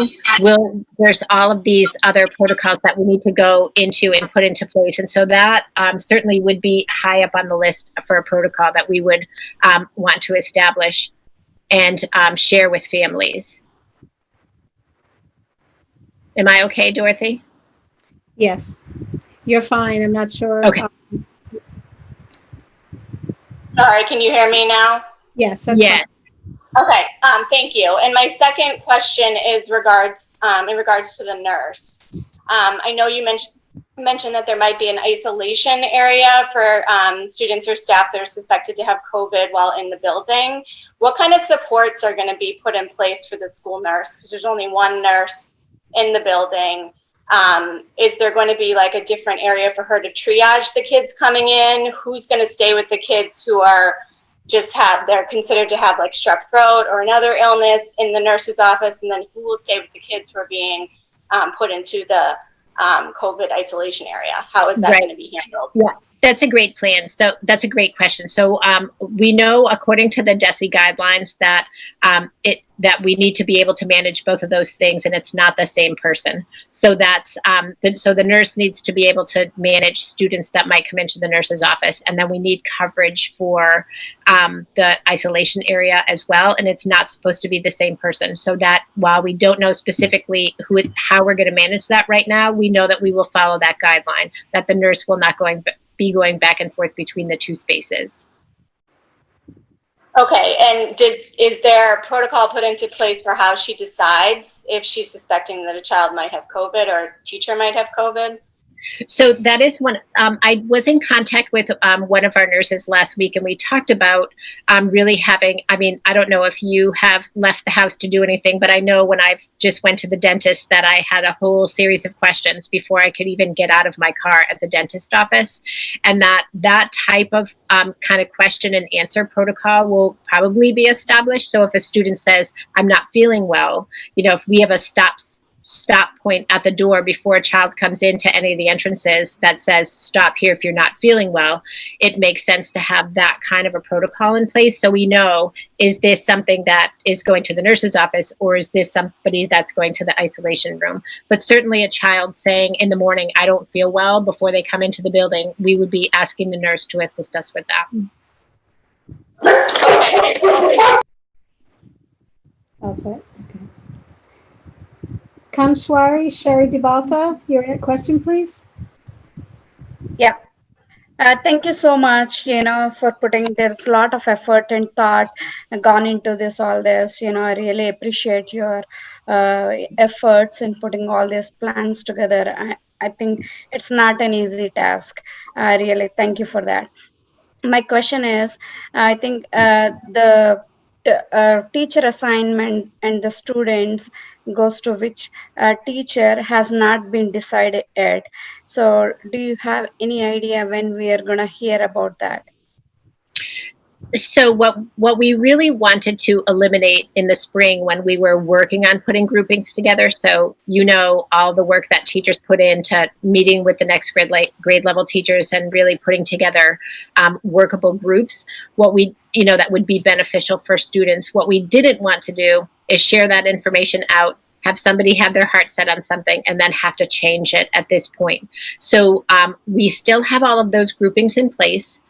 there's all of these other protocols that we need to go into and put into place. And so that certainly would be high up on the list for a protocol that we would want to establish and share with families. Am I okay, Dorothy? Yes, you're fine. I'm not sure. Okay. Sorry, can you hear me now? Yes, that's Yeah. fine. Okay, thank you. And my second question is in regards to the nurse. I know you mentioned that there might be an isolation area for students or staff that are suspected to have COVID while in the building. What kind of supports are going to be put in place for the school nurse? Because there's only one nurse in the building. Is there going to be like a different area for her to triage the kids coming in? Who's going to stay with the kids who are they're considered to have like strep throat or another illness in the nurse's office? And then who will stay with the kids who are being put into the COVID isolation area? How is that going to be handled? Yeah, that's a great plan. So that's a great question. So we know, according to the DESE guidelines, that that we need to be able to manage both of those things, and it's not the same person. So that's so the nurse needs to be able to manage students that might come into the nurse's office, and then we need coverage for the isolation area as well. And it's not supposed to be the same person. So that while we don't know specifically how we're going to manage that right now, we know that we will follow that guideline, that the nurse will not be going back and forth between the 2 spaces. Okay, and is there a protocol put into place for how she decides if she's suspecting that a child might have COVID or a teacher might have COVID? So that is one. I was in contact with one of our nurses last week, and we talked about really having, I don't know if you have left the house to do anything, but I know when I just went to the dentist that I had a whole series of questions before I could even get out of my car at the dentist office. And that type of kind of question and answer protocol will probably be established. So if a student says, I'm not feeling well, if we have a stop stop point at the door before a child comes into any of the entrances that says stop here if you're not feeling well, it makes sense to have that kind of a protocol in place so we know, is this something that is going to the nurse's office or is this somebody that's going to the isolation room? But certainly a child saying in the morning, I don't feel well, before they come into the building, we would be asking the nurse to assist us with that. All set. Okay. Kamshwari Sherry DeBalta, your question, please. Yeah. Thank you so much, for putting, there's a lot of effort and thought gone into all this, I really appreciate your efforts in putting all these plans together. I think it's not an easy task. I really thank you for that. My question is, I think the teacher assignment and the students goes to which teacher has not been decided yet. So do you have any idea when we are going to hear about that? So what we really wanted to eliminate in the spring when we were working on putting groupings together, so all the work that teachers put into meeting with the next grade level teachers and really putting together workable groups, what we that would be beneficial for students. What we didn't want to do is share that information out, have somebody have their heart set on something and then have to change it at this point. So we still have all of those groupings in place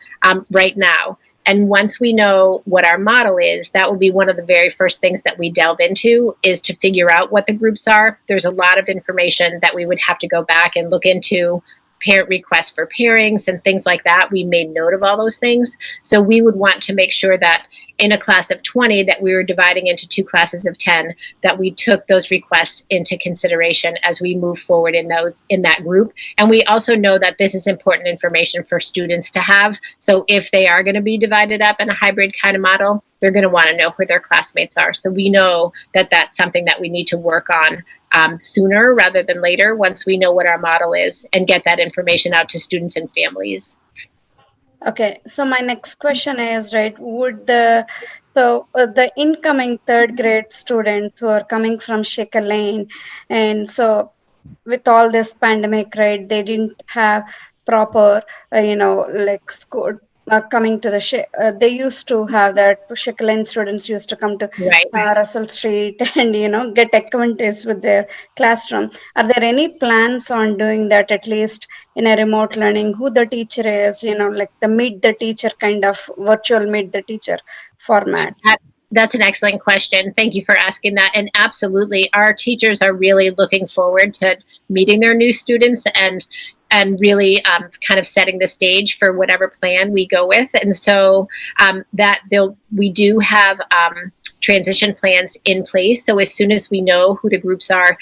right now. And once we know what our model is, that will be one of the very first things that we delve into, is to figure out what the groups are. There's a lot of information that we would have to go back and look into, parent requests for pairings and things like that. We made note of all those things. So we would want to make sure that in a class of 20 that we were dividing into 2 classes of 10, that we took those requests into consideration as we move forward in that group. And we also know that this is important information for students to have. So if they are going to be divided up in a hybrid kind of model, they're going to want to know who their classmates are. So we know that that's something that we need to work on sooner rather than later, once we know what our model is, and get that information out to students and families. Okay, so my next question is, right, would the incoming 3rd grade students who are coming from Shaker Lane, and so with all this pandemic, right, they didn't have proper, like school coming to the they used to have that Shaker Lane students used to come to Russell Street and get acquainted with their classroom. Are there any plans on doing that, at least in a remote learning, who the teacher is, like the meet the teacher kind of virtual meet the teacher format? That's an excellent question. Thank you for asking that. And absolutely, our teachers are really looking forward to meeting their new students and really kind of setting the stage for whatever plan we go with. And so we do have transition plans in place. So as soon as we know who the groups are,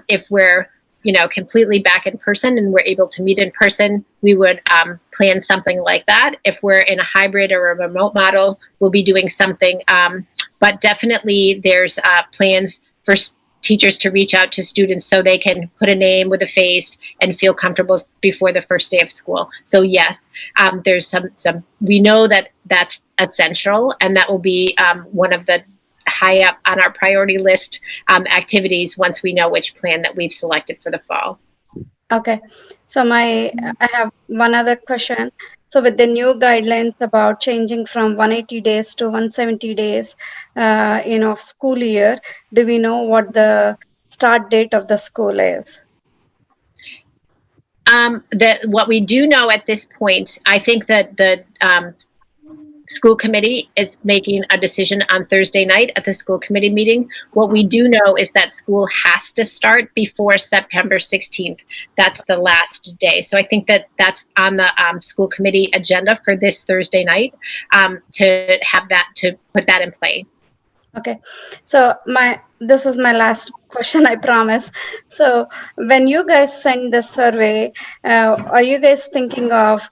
if we're completely back in person and we're able to meet in person, we would plan something like that. If we're in a hybrid or a remote model, we'll be doing something. But definitely there's plans for teachers to reach out to students so they can put a name with a face and feel comfortable before the first day of school. So yes, there's some, we know that that's essential, and that will be one of the high up on our priority list activities once we know which plan that we've selected for the fall. Okay, so I have one other question. So with the new guidelines about changing from 180 days to 170 days, school year, do we know what the start date of the school is? What we do know at this point, I think that the school committee is making a decision on Thursday night at the school committee meeting. What we do know is that school has to start before September 16th. That's the last day. So I think that that's on the school committee agenda for this Thursday night to put that in play. Okay, so this is my last question, I promise. So when you guys send the survey, are you guys thinking of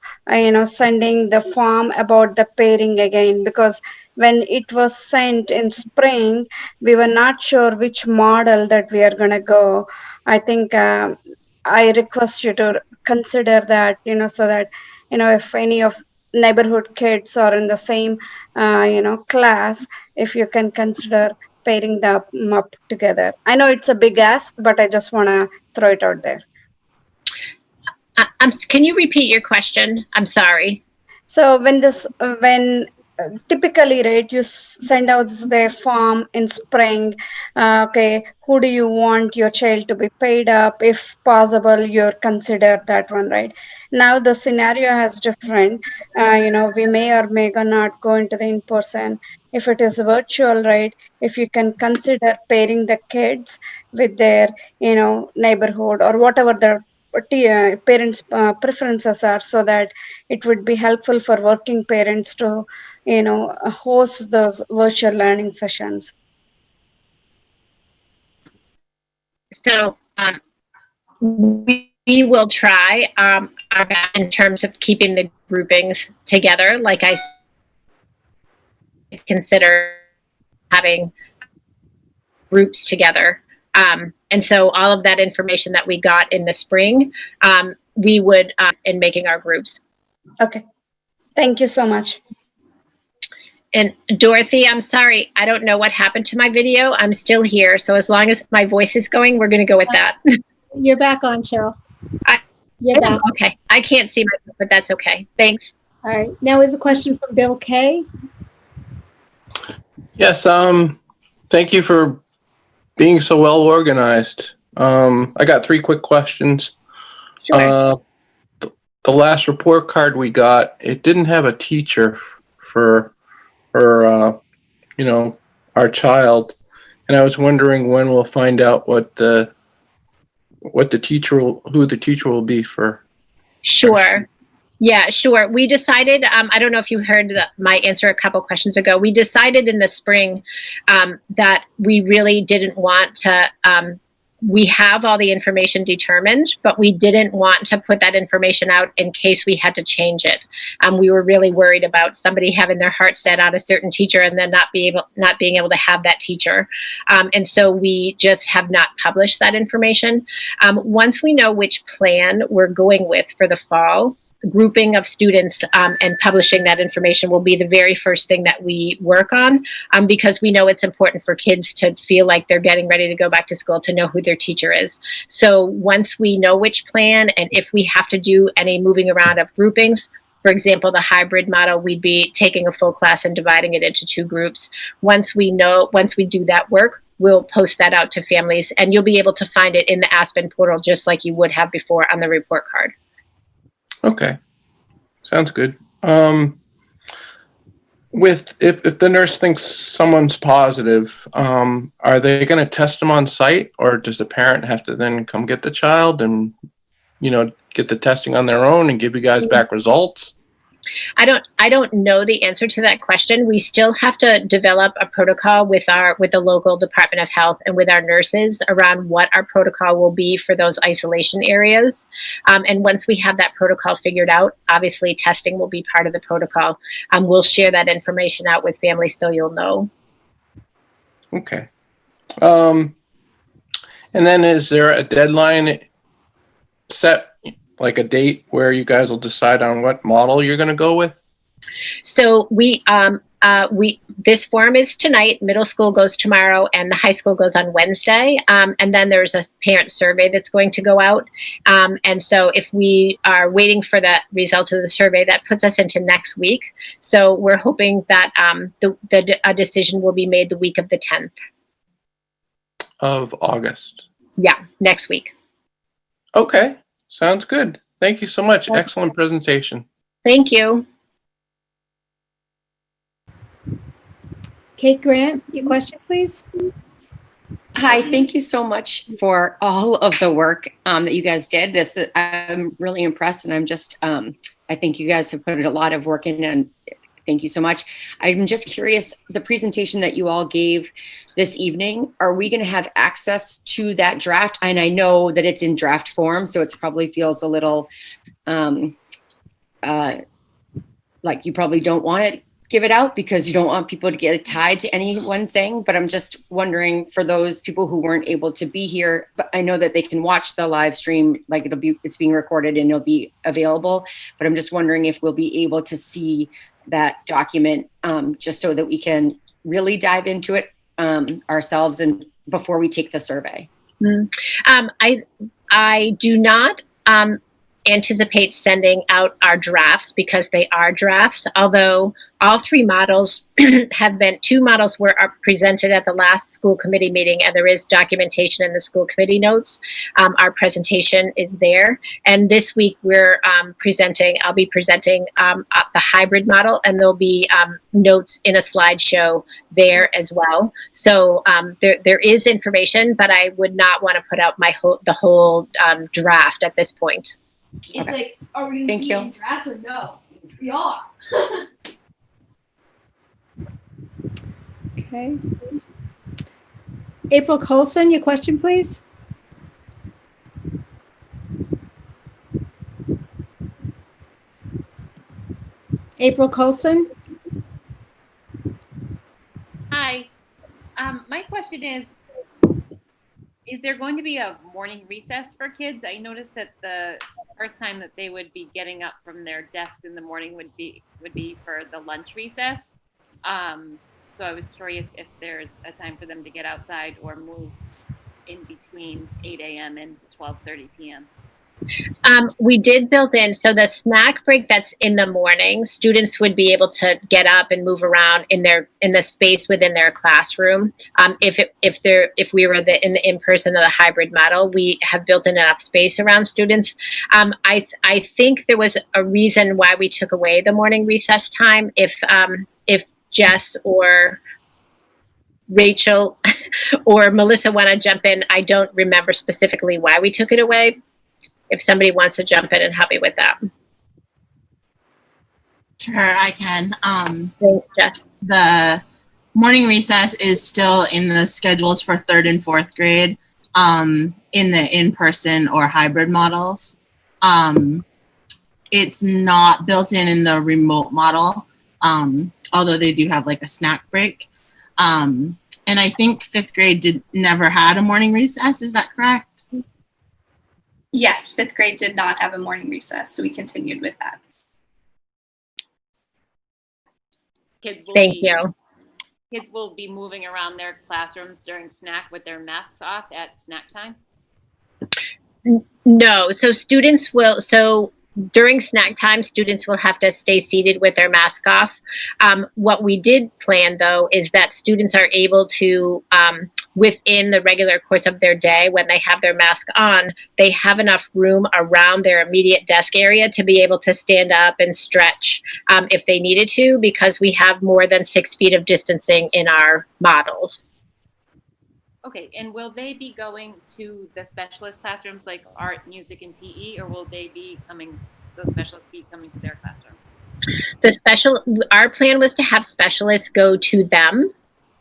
sending the form about the pairing again? Because when it was sent in spring, we were not sure which model that we are going to go. I think I request you to consider that, so that if any of neighborhood kids are in the same class, if you can consider pairing them up together? I know it's a big ask, but I just want to throw it out there. Can you repeat your question? I'm sorry. So when typically, right, you send out the form in spring. Okay, who do you want your child to be paid up? If possible, you're consider that one, right? Now the scenario has different. We may or may not go into the in-person. If it is virtual, right? If you can consider pairing the kids with their, neighborhood or whatever the parents' preferences are, so that it would be helpful for working parents to host those virtual learning sessions. So we will try our best in terms of keeping the groupings together. Like I consider having groups together. And so all of that information that we got in the spring, we would in making our groups. Okay. Thank you so much. And Dorothy, I'm sorry, I don't know what happened to my video. I'm still here. So as long as my voice is going, we're going to go with that. You're back on, Cheryl. You're back. Okay. I can't see myself, but that's okay. Thanks. All right. Now we have a question from Bill Kay. Yes. Thank you for being so well organized. I got 3 quick questions. Sure. The last report card we got, it didn't have a teacher for our child, and I was wondering when we'll find out who the teacher will be for. Sure. Yeah, sure. We decided, I don't know if you heard my answer a couple questions ago. We decided in the spring that we really didn't want to, we have all the information determined, but we didn't want to put that information out in case we had to change it. We were really worried about somebody having their heart set on a certain teacher and then not being able to have that teacher. And so we just have not published that information. Once we know which plan we're going with for the fall, grouping of students and publishing that information will be the very first thing that we work on, because we know it's important for kids to feel like they're getting ready to go back to school, to know who their teacher is. So once we know which plan, and if we have to do any moving around of groupings, for example, the hybrid model, we'd be taking a full class and dividing it into 2 groups. Once we do that work, we'll post that out to families, and you'll be able to find it in the Aspen portal just like you would have before on the report card. Okay, sounds good. If the nurse thinks someone's positive, are they going to test them on site, or does the parent have to then come get the child and get the testing on their own and give you guys back results? I don't know the answer to that question. We still have to develop a protocol with the local Department of Health and with our nurses around what our protocol will be for those isolation areas. And once we have that protocol figured out, obviously testing will be part of the protocol. We'll share that information out with families so you'll know. Okay. And then is there a deadline set, like a date where you guys will decide on what model you're going to go with? So this form is tonight, middle school goes tomorrow, and the high school goes on Wednesday. And then there's a parent survey that's going to go out. And so if we are waiting for the results of the survey, that puts us into next week. So we're hoping that a decision will be made the week of the 10th. Of August. Yeah, next week. Okay. Sounds good. Thank you so much. Excellent presentation. Thank you. Kate Grant, your question, please. Hi, thank you so much for all of the work that you guys did. I'm really impressed, and I'm just, I think you guys have put a lot of work in, and thank you so much. I'm just curious, the presentation that you all gave this evening, are we going to have access to that draft? And I know that it's in draft form, so it probably feels a little like you probably don't want to give it out because you don't want people to get tied to any one thing. But I'm just wondering, for those people who weren't able to be here, but I know that they can watch the live stream, like it's being recorded and it'll be available. But I'm just wondering if we'll be able to see that document, just so that we can really dive into it ourselves and before we take the survey? I do not anticipate sending out our drafts because they are drafts, although all three models have been, two models are presented at the last school committee meeting, and there is documentation in the school committee notes. Our presentation is there, and this week I'll be presenting the hybrid model, and there'll be notes in a slideshow there as well. So there is information, but I would not want to put out the whole draft at this point. It's like, are we going to see it in draft or no? We are. Okay. April Colson, your question, please. April Colson. Hi. My question is there going to be a morning recess for kids? I noticed that the first time that they would be getting up from their desk in the morning would be for the lunch recess. So I was curious if there's a time for them to get outside or move in between 8 a.m. and 12:30 p.m. We did build in, so the snack break that's in the morning, students would be able to get up and move around in the space within their classroom. If we were in the in-person or the hybrid model, we have built in enough space around students. I think there was a reason why we took away the morning recess time. If Jess or Rachel or Melissa want to jump in, I don't remember specifically why we took it away. If somebody wants to jump in and help me with that. Sure, I can. Thanks, Jess. The morning recess is still in the schedules for 3rd and 4th grade in the in-person or hybrid models. It's not built in the remote model, although they do have like a snack break. And I think 5th grade never had a morning recess, is that correct? Yes, 5th grade did not have a morning recess, so we continued with that. Thank you. Kids will be moving around their classrooms during snack with their masks off at snack time? No, so during snack time, students will have to stay seated with their mask off. What we did plan, though, is that students are able to, within the regular course of their day, when they have their mask on, they have enough room around their immediate desk area to be able to stand up and stretch if they needed to, because we have more than 6 feet of distancing in our models. Okay, and will they be going to the specialist classrooms like art, music, and PE, or will those specialists be coming to their classroom? Our plan was to have specialists go to them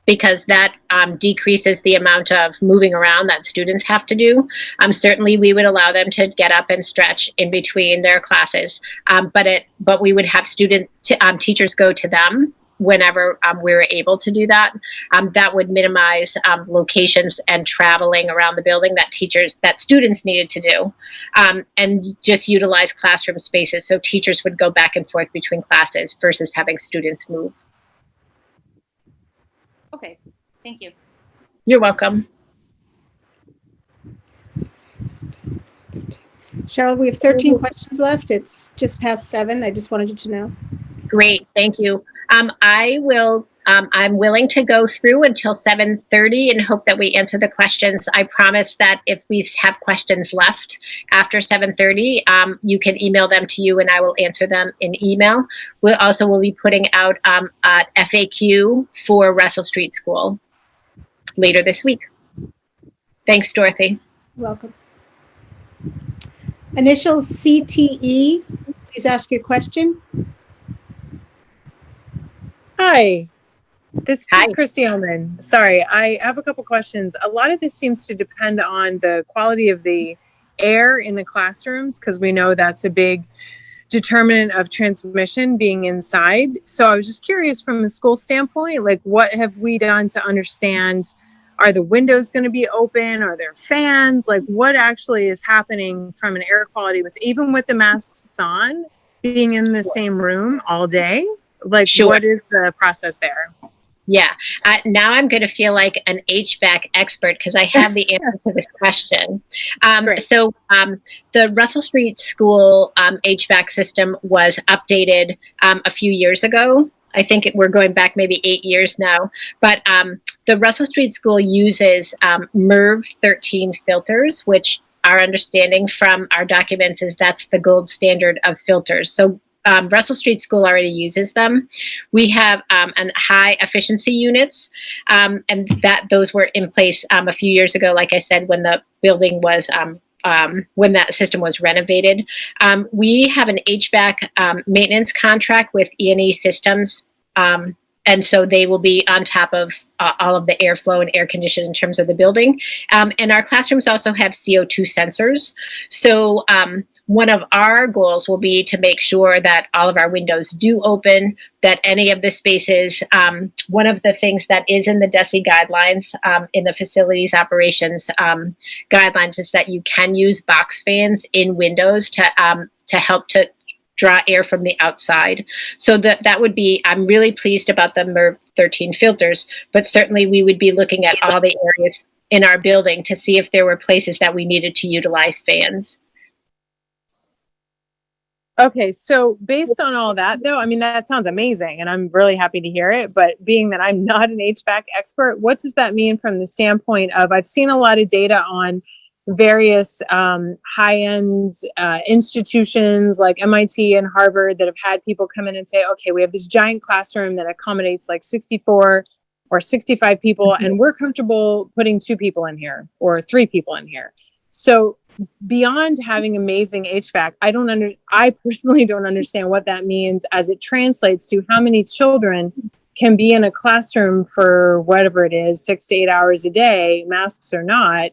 because that decreases the amount of moving around that students have to do. Certainly, we would allow them to get up and stretch in between their classes, but we would have teachers go to them whenever we were able to do that. That would minimize locations and traveling around the building that students needed to do, and just utilize classroom spaces so teachers would go back and forth between classes versus having students move. Okay, thank you. You're welcome. Cheryl, we have 13 questions left. It's just past 7. I just wanted you to know. Great, thank you. I'm willing to go through until 7:30 and hope that we answer the questions. I promise that if we have questions left after 7:30, you can email them to you and I will answer them in email. We also will be putting out an FAQ for Russell Street School later this week. Thanks, Dorothy. Welcome. Initials CTE, please ask your question. Hi, this is Christy Ullman. Sorry, I have a couple questions. A lot of this seems to depend on the quality of the air in the classrooms, because we know that's a big determinant of transmission being inside. So I was just curious from a school standpoint, like what have we done to understand, are the windows going to be open? Are there fans? Like what actually is happening from an air quality even with the masks on, being in the same room all day? Like, what is the process there? Yeah. Now I'm going to feel like an HVAC expert because I have the answer to this question. The Russell Street School HVAC system was updated a few years ago. I think we're going back maybe 8 years now. But the Russell Street School uses MERV 13 filters, which our understanding from our documents is that's the gold standard of filters. So Russell Street School already uses them. We have high efficiency units, and those were in place a few years ago, like I said, when the building was when that system was renovated. We have an HVAC maintenance contract with E&E Systems, and so they will be on top of all of the airflow and air condition in terms of the building. And our classrooms also have CO2 sensors. So one of our goals will be to make sure that all of our windows do open, that any of the spaces, one of the things that is in the DESE guidelines, in the facilities operations guidelines, is that you can use box fans in windows to help to draw air from the outside. So that would be, I'm really pleased about the MERV 13 filters, but certainly we would be looking at all the areas in our building to see if there were places that we needed to utilize fans. Okay, so based on all that, though, I mean, that sounds amazing, and I'm really happy to hear it. But being that I'm not an HVAC expert, what does that mean from the standpoint of, I've seen a lot of data on various high-end institutions like MIT and Harvard that have had people come in and say, okay, we have this giant classroom that accommodates like 64 or 65 people, and we're comfortable putting 2 people in here or 3 people in here. So beyond having amazing HVAC, I personally don't understand what that means as it translates to how many children can be in a classroom for whatever it is, 6 to 8 hours a day, masks or not,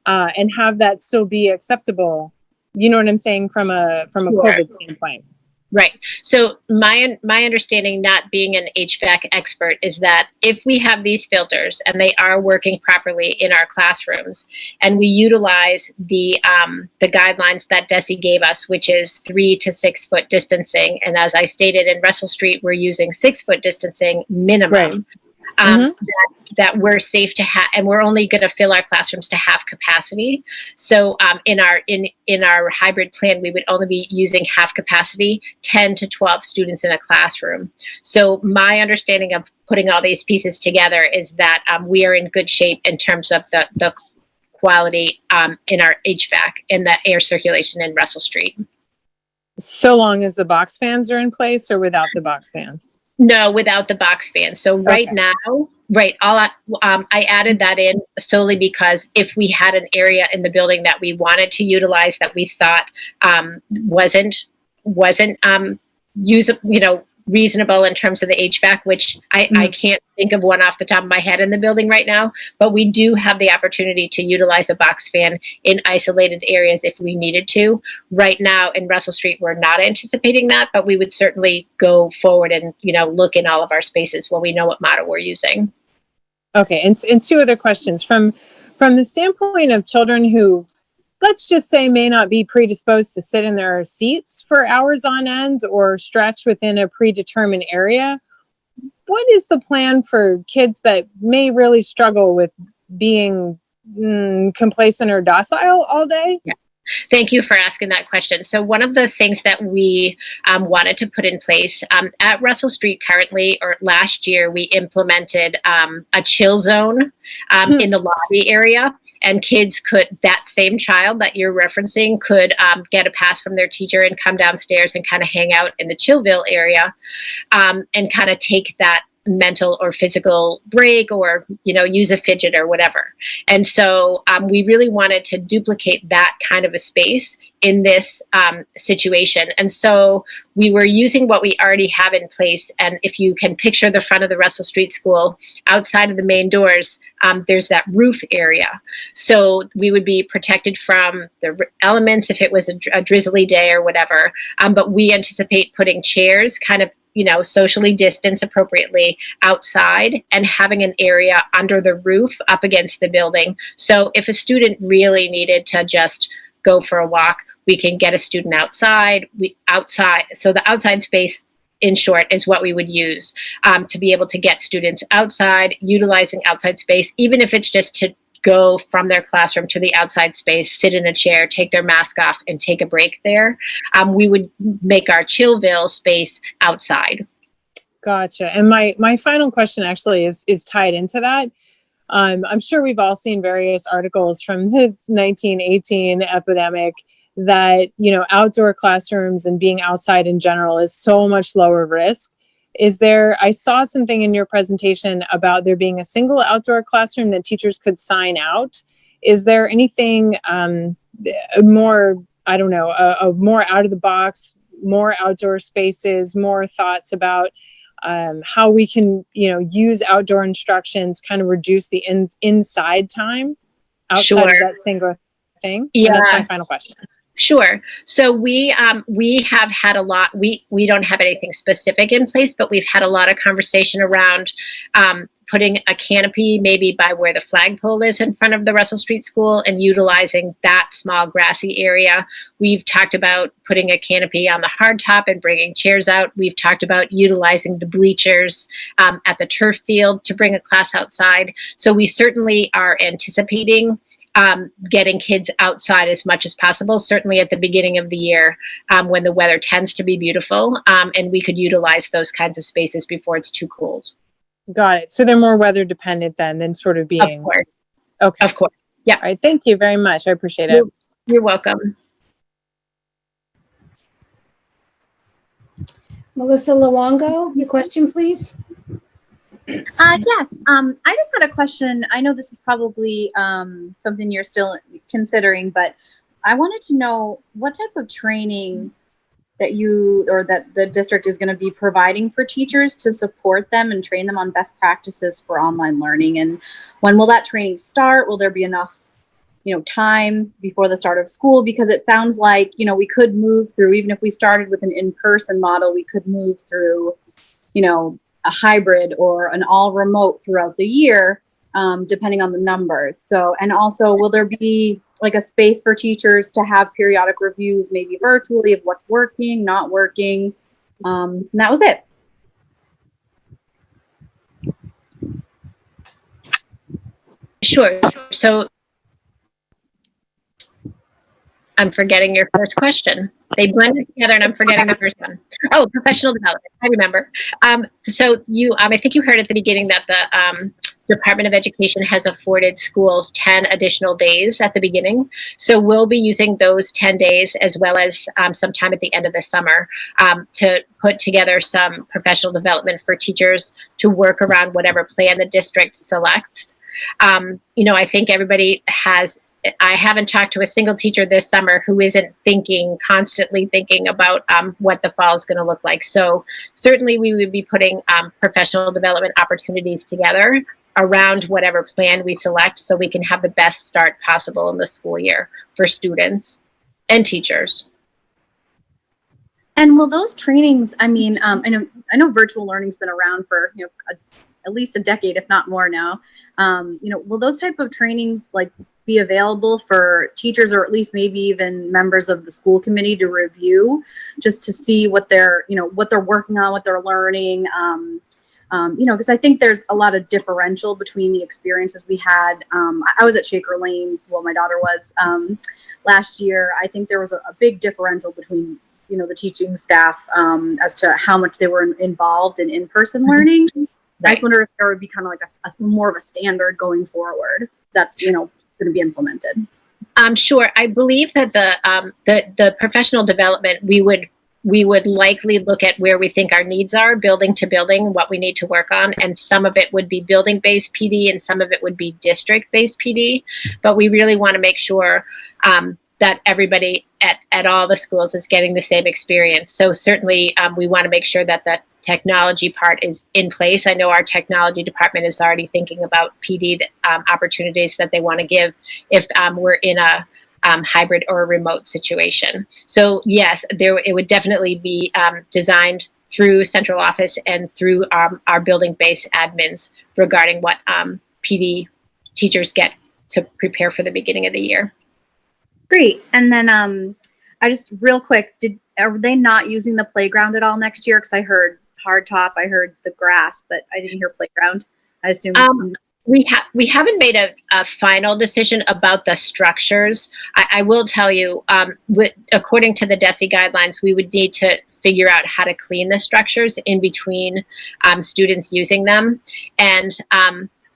and have that still be acceptable. You know what I'm saying, from a Sure. COVID standpoint. Right. So my understanding, not being an HVAC expert, is that if we have these filters and they are working properly in our classrooms, and we utilize the guidelines that DESE gave us, which is 3 to 6 foot distancing, and as I stated in Russell Street, we're using 6 foot distancing minimum. Right. That we're safe to have, and we're only going to fill our classrooms to half capacity. So in our hybrid plan, we would only be using half capacity, 10 to 12 students in a classroom. So my understanding of putting all these pieces together is that we are in good shape in terms of the quality in our HVAC and the air circulation in Russell Street. So long as the box fans are in place, or without the box fans? No, without the box fan. So right now, I added that in solely because if we had an area in the building that we wanted to utilize that we thought wasn't usable, reasonable in terms of the HVAC, which I can't think of one off the top of my head in the building right now, but we do have the opportunity to utilize a box fan in isolated areas if we needed to. Right now in Russell Street, we're not anticipating that, but we would certainly go forward and, look in all of our spaces when we know what model we're using. Okay. And 2 other questions from the standpoint of children who, let's just say, may not be predisposed to sit in their seats for hours on end or stretch within a predetermined area. What is the plan for kids that may really struggle with being complacent or docile all day? Yeah. Thank you for asking that question. So one of the things that we wanted to put in place at Russell Street currently, or last year, we implemented a chill zone in the lobby area. And kids could, that same child that you're referencing could get a pass from their teacher and come downstairs and kind of hang out in the Chillville area and kind of take that mental or physical break, or use a fidget or whatever. And so we really wanted to duplicate that kind of a space in this situation. And so we were using what we already have in place. And if you can picture the front of the Russell Street School, outside of the main doors, there's that roof area. So we would be protected from the elements if it was a drizzly day or whatever. But we anticipate putting chairs kind of socially distanced appropriately outside, and having an area under the roof up against the building. So if a student really needed to just go for a walk, we can get a student outside. So the outside space in short, is what we would use to be able to get students outside, utilizing outside space, even if it's just to go from their classroom to the outside space, sit in a chair, take their mask off, and take a break there. We would make our Chillville space outside. Gotcha. And my final question actually is tied into that. I'm sure we've all seen various articles from the 1918 epidemic that, you know, outdoor classrooms and being outside in general is so much lower risk. I saw something in your presentation about there being a single outdoor classroom that teachers could sign out. Is there anything more, I don't know, a more out of the box, more outdoor spaces, more thoughts about how we can, you know, use outdoor instructions, kind of reduce the inside time outside of that single thing? Yeah. And that's my final question. Sure. So we have had a lot, we don't have anything specific in place, but we've had a lot of conversation around putting a canopy maybe by where the flagpole is in front of the Russell Street School and utilizing that small grassy area. We've talked about putting a canopy on the hardtop and bringing chairs out. We've talked about utilizing the bleachers at the turf field to bring a class outside. So we certainly are anticipating getting kids outside as much as possible, certainly at the beginning of the year when the weather tends to be beautiful, and we could utilize those kinds of spaces before it's too cold. Got it. So they're more weather dependent than sort of being. Of course. Okay. Of course. Yeah. All right. Thank you very much. I appreciate it. You're welcome. Melissa Luongo, your question, please. Yes. I just had a question. I know this is probably something you're still considering, but I wanted to know what type of training that you or that the district is going to be providing for teachers to support them and train them on best practices for online learning. And when will that training start? Will there be enough, you know, time before the start of school? Because it sounds like, you know, we could move through, even if we started with an in-person model, we could move through, you know, a hybrid or an all remote throughout the year, depending on the numbers. So, and also, will there be like a space for teachers to have periodic reviews, maybe virtually, of what's working, not working? And that was it. Sure. So I'm forgetting your first question. They blended together and I'm forgetting the first one. Oh, professional development. I remember. So you, I think you heard at the beginning that the Department of Education has afforded schools 10 additional days at the beginning. So we'll be using those 10 days as well as sometime at the end of the summer to put together some professional development for teachers to work around whatever plan the district selects. You know, I think everybody has, I haven't talked to a single teacher this summer who isn't constantly thinking about what the fall is going to look like. So certainly we would be putting professional development opportunities together around whatever plan we select so we can have the best start possible in the school year for students and teachers. And will those trainings, I mean, I know virtual learning's been around for, you know, at least a decade, if not more now. You know, will those type of trainings like be available for teachers or at least maybe even members of the school committee to review, just to see what they're, you know, what they're working on, what they're learning? You know, because I think there's a lot of differential between the experiences we had. I was at Shaker Lane, well, my daughter was last year. I think there was a big differential between, you know, the teaching staff as to how much they were involved in in-person learning. Right. I just wonder if there would be kind of like a more of a standard going forward that's, you know, going to be implemented. Sure. I believe that the professional development, we would likely look at where we think our needs are, building to building, what we need to work on. And some of it would be building-based PD and some of it would be district-based PD. But we really want to make sure that everybody at all the schools is getting the same experience. So certainly we want to make sure that the technology part is in place. I know our technology department is already thinking about PD opportunities that they want to give if we're in a hybrid or a remote situation. So yes, it would definitely be designed through central office and through our building-based admins regarding what PD teachers get to prepare for the beginning of the year. Great. And then I just real quick, are they not using the playground at all next year? Because I heard hardtop, I heard the grass, but I didn't hear playground. I assume. We haven't made a final decision about the structures. I will tell you, according to the DESE guidelines, we would need to figure out how to clean the structures in between students using them. And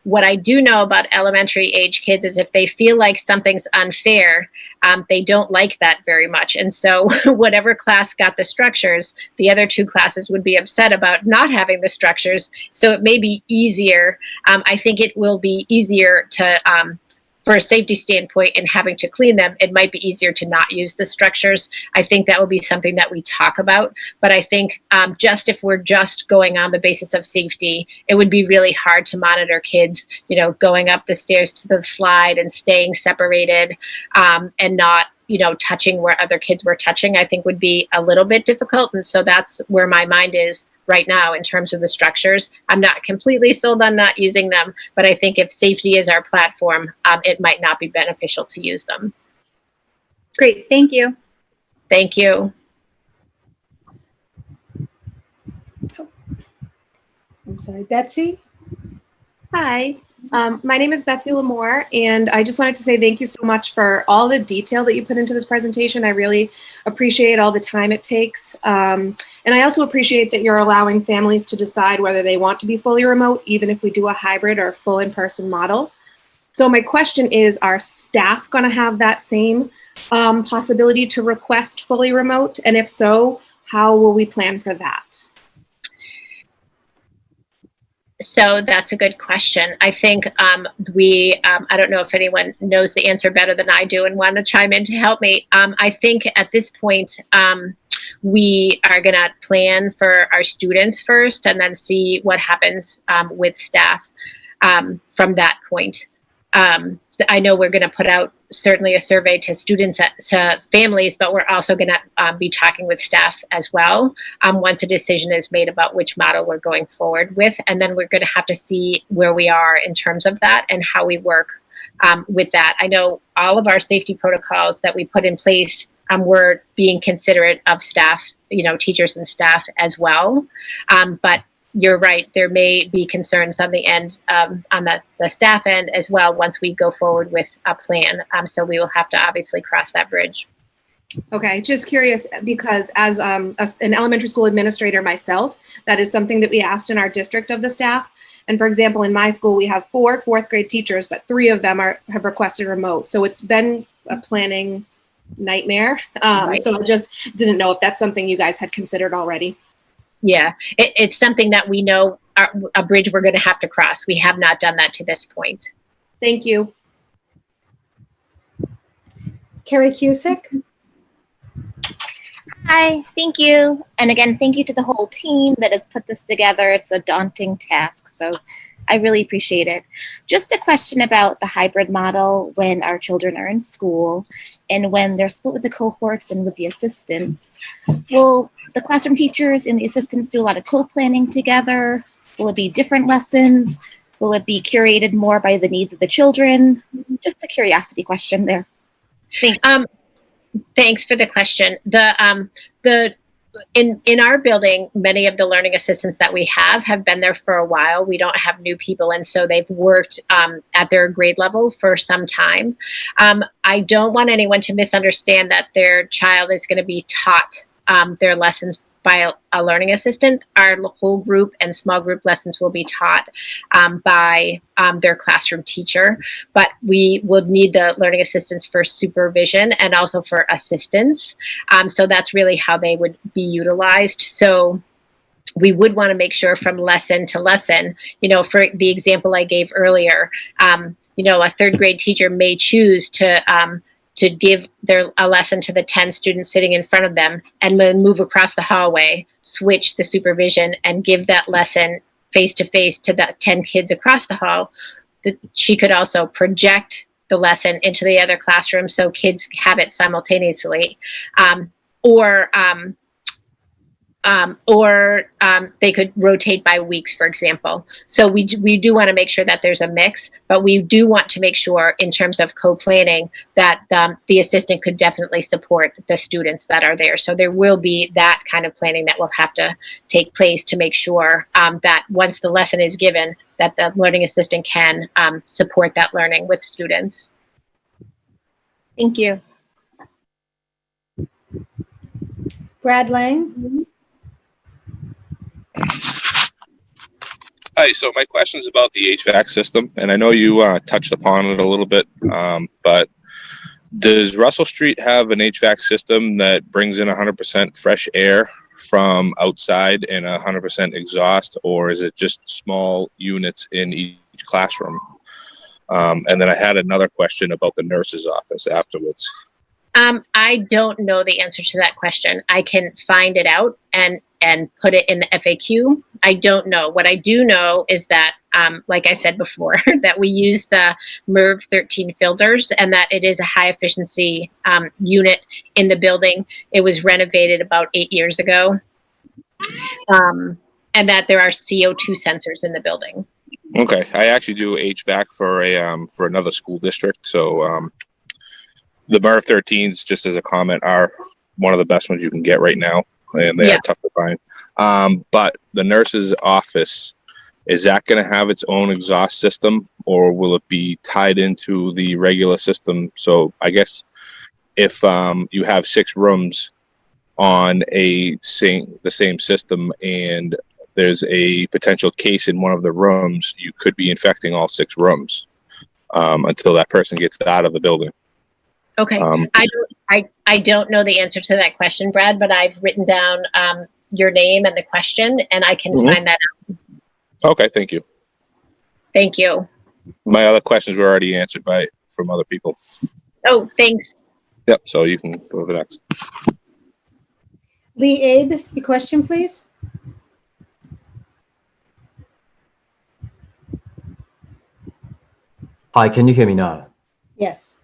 what I do know about elementary age kids is if they feel like something's unfair, they don't like that very much. And so whatever class got the structures, the other two classes would be upset about not having the structures. So it may be easier. I think it will be easier to, for a safety standpoint and having to clean them, it might be easier to not use the structures. I think that will be something that we talk about. But I think just if we're just going on the basis of safety, it would be really hard to monitor kids, you know, going up the stairs to the slide and staying separated and not, you know, touching where other kids were touching, I think would be a little bit difficult. And so that's where my mind is right now in terms of the structures. I'm not completely sold on not using them, but I think if safety is our platform, it might not be beneficial to use them. Great, thank you. Thank you. I'm sorry, Betsy? Hi, my name is Betsy Lamore, and I just wanted to say thank you so much for all the detail that you put into this presentation. I really appreciate all the time it takes. And I also appreciate that you're allowing families to decide whether they want to be fully remote, even if we do a hybrid or full in-person model. So my question is, are staff going to have that same possibility to request fully remote? And if so, how will we plan for that? So that's a good question. I think I don't know if anyone knows the answer better than I do and want to chime in to help me. I think at this point, we are going to plan for our students first and then see what happens with staff from that point. I know we're going to put out certainly a survey to students, to families, but we're also going to be talking with staff as well once a decision is made about which model we're going forward with. And then we're going to have to see where we are in terms of that and how we work with that. I know all of our safety protocols that we put in place, we're being considerate of staff, you know, teachers and staff as well. But you're right, there may be concerns on the end, on the staff end as well once we go forward with a plan. So we will have to obviously cross that bridge. Okay, just curious, because as an elementary school administrator myself, that is something that we asked in our district of the staff. And for example, in my school, we have 4 fourth grade teachers, but 3 of them have requested remote. So it's been a planning nightmare. Right. So I just didn't know if that's something you guys had considered already. Yeah, it's something that we know a bridge we're going to have to cross. We have not done that to this point. Thank you. Carrie Cusick? Hi, thank you. And again, thank you to the whole team that has put this together. It's a daunting task, so I really appreciate it. Just a question about the hybrid model when our children are in school and when they're split with the cohorts and with the assistants. Will the classroom teachers and the assistants do a lot of co-planning together? Will it be different lessons? Will it be curated more by the needs of the children? Just a curiosity question there. Thanks for the question. In our building, many of the learning assistants that we have been there for a while. We don't have new people, and so they've worked at their grade level for some time. I don't want anyone to misunderstand that their child is going to be taught their lessons by a learning assistant. Our whole group and small group lessons will be taught by their classroom teacher, but we will need the learning assistants for supervision and also for assistance. So that's really how they would be utilized. So we would want to make sure from lesson to lesson, you know, for the example I gave earlier, you know, a 3rd grade teacher may choose to give a lesson to the 10 students sitting in front of them and then move across the hallway, switch the supervision, and give that lesson face-to-face to the 10 kids across the hall. She could also project the lesson into the other classroom so kids have it simultaneously. Or or they could rotate by weeks, for example. So we do want to make sure that there's a mix, but we do want to make sure in terms of co-planning that the assistant could definitely support the students that are there. So there will be that kind of planning that will have to take place to make sure that once the lesson is given, that the learning assistant can support that learning with students. Thank you. Brad Lang. Hi, so my question is about the HVAC system, and I know you touched upon it a little bit, but does Russell Street have an HVAC system that brings in 100% fresh air from outside and 100% exhaust, or is it just small units in each classroom? And then I had another question about the nurse's office afterwards. I don't know the answer to that question. I can find it out and put it in the FAQ. I don't know. What I do know is that, like I said before, that we use the MERV 13 filters and that it is a high efficiency unit in the building. It was renovated about 8 years ago. And that there are CO2 sensors in the building. Okay, I actually do HVAC for another school district, so the MERV 13s, just as a comment, are one of the best ones you can get right now, and they are tough to find. But the nurse's office, is that going to have its own exhaust system, or will it be tied into the regular system? So I guess if you have 6 rooms on the same system, and there's a potential case in one of the rooms, you could be infecting all 6 rooms until that person gets out of the building. Okay, I don't know the answer to that question, Brad, but I've written down your name and the question, and I can find that out. Okay, thank you. Thank you. My other questions were already answered from other people. Oh, thanks. Yep, so you can go to the next. Lee Abe, your question, please. Hi, can you hear me now? Yes.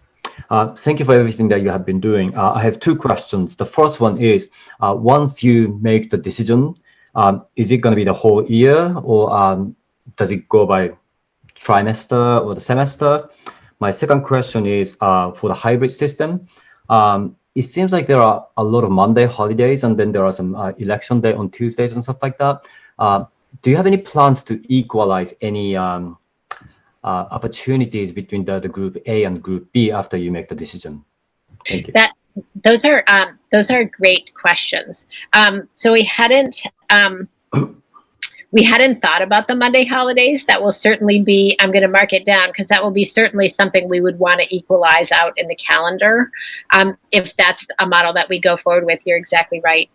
Thank you for everything that you have been doing. I have 2 questions. The first one is, once you make the decision, is it going to be the whole year, or does it go by trimester or the semester? My second question is for the hybrid system. It seems like there are a lot of Monday holidays, and then there are some election day on Tuesdays and stuff like that. Do you have any plans to equalize any opportunities between the group A and group B after you make the decision? Thank you. Those are great questions. So we hadn't thought about the Monday holidays. That will certainly be, I'm going to mark it down because that will be certainly something we would want to equalize out in the calendar. If that's a model that we go forward with, you're exactly right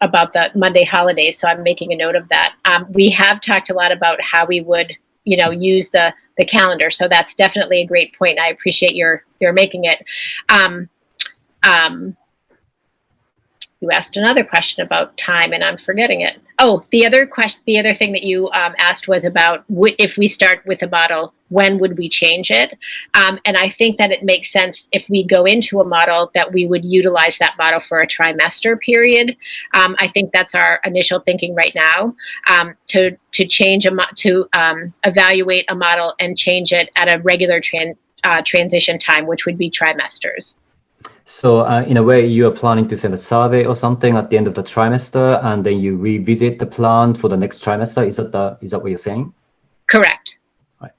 about the Monday holidays. So I'm making a note of that. We have talked a lot about how we would use the calendar. So that's definitely a great point. I appreciate your making it. You asked another question about time, and I'm forgetting it. Oh, the other thing that you asked was about if we start with a model, when would we change it? And I think that it makes sense if we go into a model that we would utilize that model for a trimester period. I think that's our initial thinking right now, to evaluate a model and change it at a regular transition time, which would be trimesters. So in a way, you are planning to send a survey or something at the end of the trimester, and then you revisit the plan for the next trimester. Is that what you're saying? Correct. Right.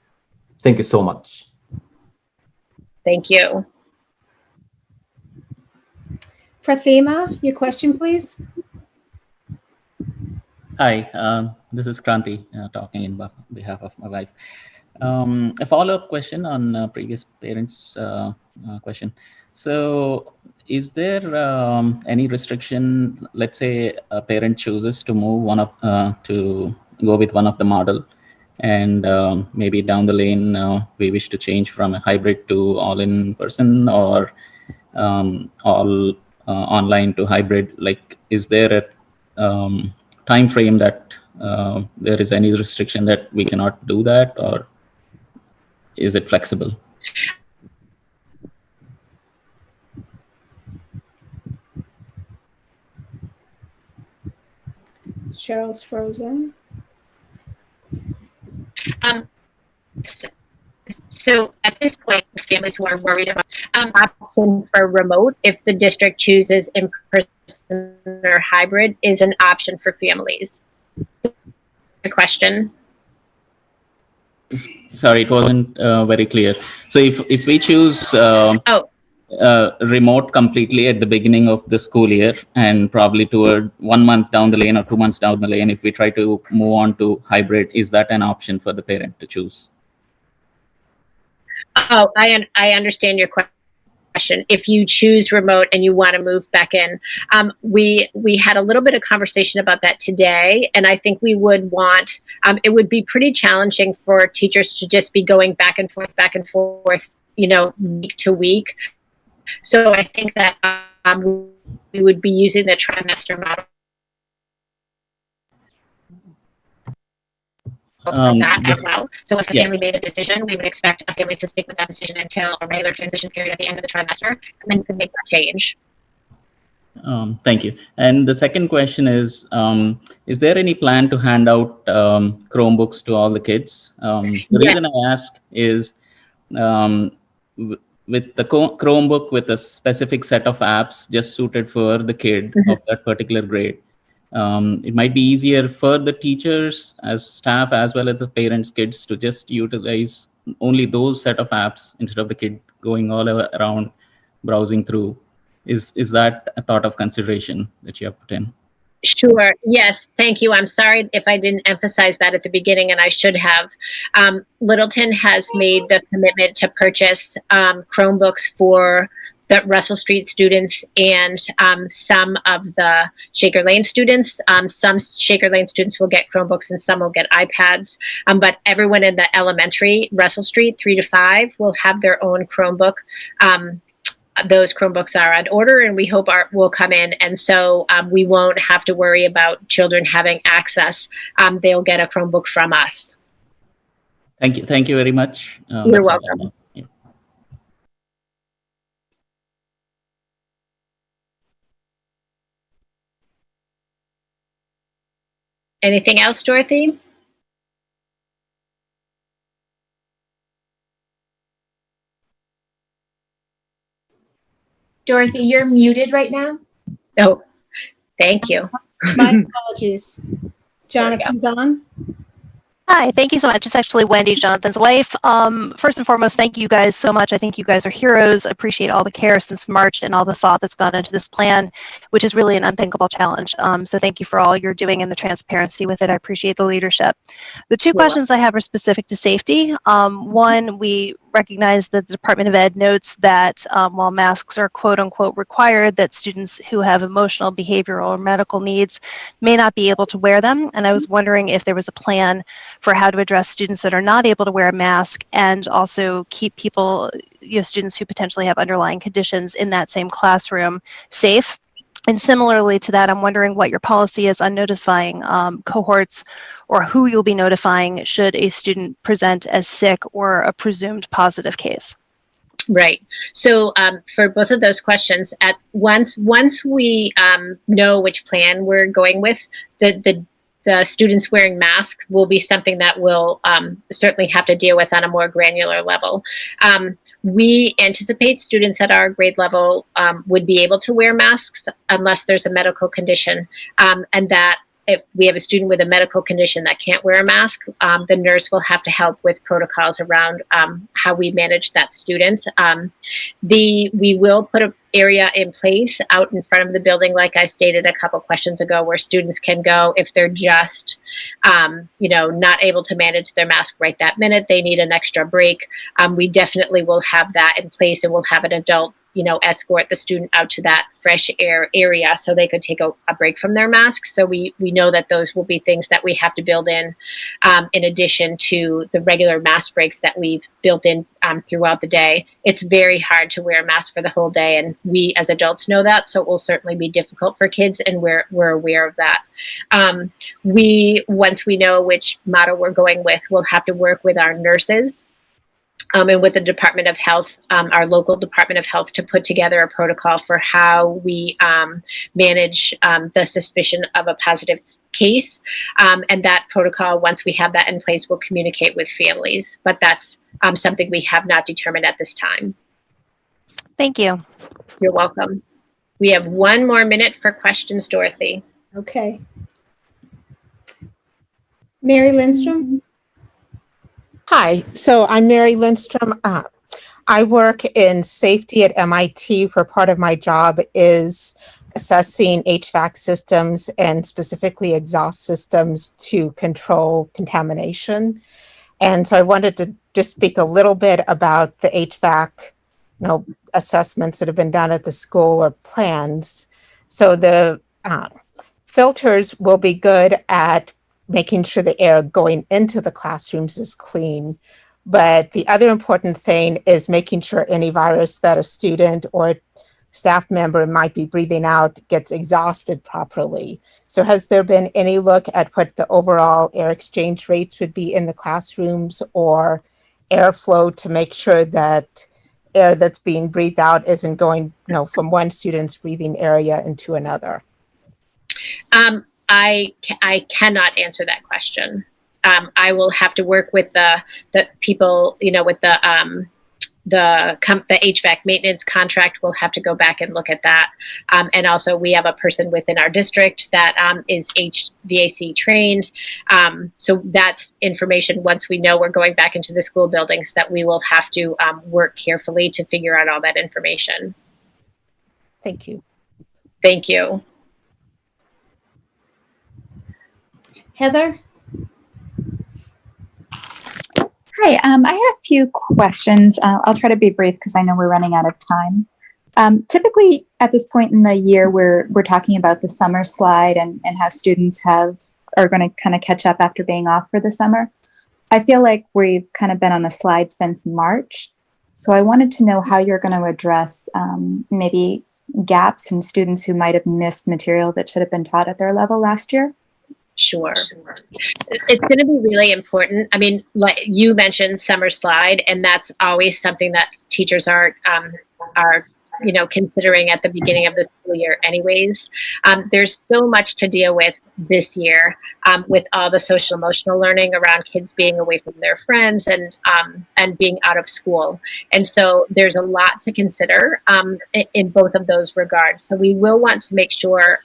Thank you so much. Thank you. Prathima, your question, please. Hi, this is Kranti talking in behalf of my wife. A follow-up question on previous parents' question. So is there any restriction, let's say a parent chooses to move to go with one of the model, and maybe down the lane we wish to change from a hybrid to all in person, or all online to hybrid? Like, is there a time frame that there is any restriction that we cannot do that, or is it flexible? Cheryl's frozen. So at this point, families who are worried about option for remote, if the district chooses in-person or hybrid, is an option for families. Your question? Sorry, it wasn't very clear. So if we choose remote completely at the beginning of the school year, and probably toward 1 month down the lane or 2 months down the lane, if we try to move on to hybrid, is that an option for the parent to choose? Oh, I understand your question. If you choose remote and you want to move back in, we had a little bit of conversation about that today, and I think we would want, it would be pretty challenging for teachers to just be going back and forth, you know, week to week. So I think that we would be using the trimester model. From that as well. So if a family made a decision, we would expect a family to stick with that decision until a regular transition period at the end of the trimester, and then you can make that change. Thank you. And the second question is there any plan to hand out Chromebooks to all the kids? The reason I ask is with the Chromebook with a specific set of apps just suited for the kid of that particular grade, it might be easier for the teachers as staff as well as the parents' kids to just utilize only those set of apps instead of the kid going all around browsing through. Is that a thought of consideration that you have put in? Sure. Yes. Thank you. I'm sorry if I didn't emphasize that at the beginning, and I should have. Littleton has made the commitment to purchase Chromebooks for the Russell Street students and some of the Shaker Lane students. Some Shaker Lane students will get Chromebooks and some will get iPads. But everyone in the elementary, Russell Street 3 to 5, will have their own Chromebook. Those Chromebooks are on order, and we hope will come in, and so we won't have to worry about children having access. They'll get a Chromebook from us. Thank you. Thank you very much. You're welcome. Yeah. Anything else, Dorothy? Dorothy, you're muted right now. Oh, thank you. My apologies. Jonathan's on. Hi, thank you so much. It's actually Wendy, Jonathan's wife. First and foremost, thank you guys so much. I think you guys are heroes. I appreciate all the care since March and all the thought that's gone into this plan, which is really an unthinkable challenge. So thank you for all you're doing and the transparency with it. I appreciate the leadership. The two questions I have are specific to safety. One, we recognize that the Department of Ed notes that while masks are quote unquote required, that students who have emotional, behavioral, or medical needs may not be able to wear them. And I was wondering if there was a plan for how to address students that are not able to wear a mask and also keep people, students who potentially have underlying conditions in that same classroom safe. And similarly to that, I'm wondering what your policy is on notifying cohorts or who you'll be notifying should a student present as sick or a presumed positive case. Right. So for both of those questions, once we know which plan we're going with, the students wearing masks will be something that we'll certainly have to deal with on a more granular level. We anticipate students at our grade level would be able to wear masks unless there's a medical condition, and that if we have a student with a medical condition that can't wear a mask, the nurse will have to help with protocols around how we manage that student. We will put an area in place out in front of the building, like I stated a couple questions ago, where students can go if they're just, not able to manage their mask right that minute. They need an extra break. We definitely will have that in place, and we'll have an adult escort the student out to that fresh air area so they could take a break from their masks. So we know that those will be things that we have to build in addition to the regular mask breaks that we've built in throughout the day. It's very hard to wear a mask for the whole day, and we as adults know that, so it will certainly be difficult for kids, and we're aware of that. Once we know which model we're going with, we'll have to work with our nurses and with the Department of Health, our local Department of Health, to put together a protocol for how we manage the suspicion of a positive case. And that protocol, once we have that in place, will communicate with families. But that's something we have not determined at this time. Thank you. You're welcome. We have 1 more minute for questions, Dorothy. Okay. Mary Lindstrom? Hi, so I'm Mary Lindstrom. I work in safety at MIT, where part of my job is assessing HVAC systems and specifically exhaust systems to control contamination. And so I wanted to just speak a little bit about the HVAC, assessments that have been done at the school or plans. So the filters will be good at making sure the air going into the classrooms is clean. But the other important thing is making sure any virus that a student or staff member might be breathing out gets exhausted properly. So has there been any look at what the overall air exchange rates would be in the classrooms or airflow to make sure that air that's being breathed out isn't going, from one student's breathing area into another? I cannot answer that question. I will have to work with the people, with the HVAC maintenance contract. We'll have to go back and look at that. And also we have a person within our district that is HVAC trained. So that's information, once we know we're going back into the school buildings, that we will have to work carefully to figure out all that information. Thank you. Thank you. Heather? Hi, I had a few questions. I'll try to be brief because I know we're running out of time. Typically, at this point in the year, we're talking about the summer slide and how students are going to kind of catch up after being off for the summer. I feel like we've kind of been on a slide since March. So I wanted to know how you're going to address maybe gaps in students who might have missed material that should have been taught at their level last year. Sure. It's going to be really important. I mean, like you mentioned summer slide, and that's always something that teachers are considering at the beginning of the school year anyways. There's so much to deal with this year with all the social emotional learning around kids being away from their friends and being out of school. And so there's a lot to consider in both of those regards. So we will want to make sure,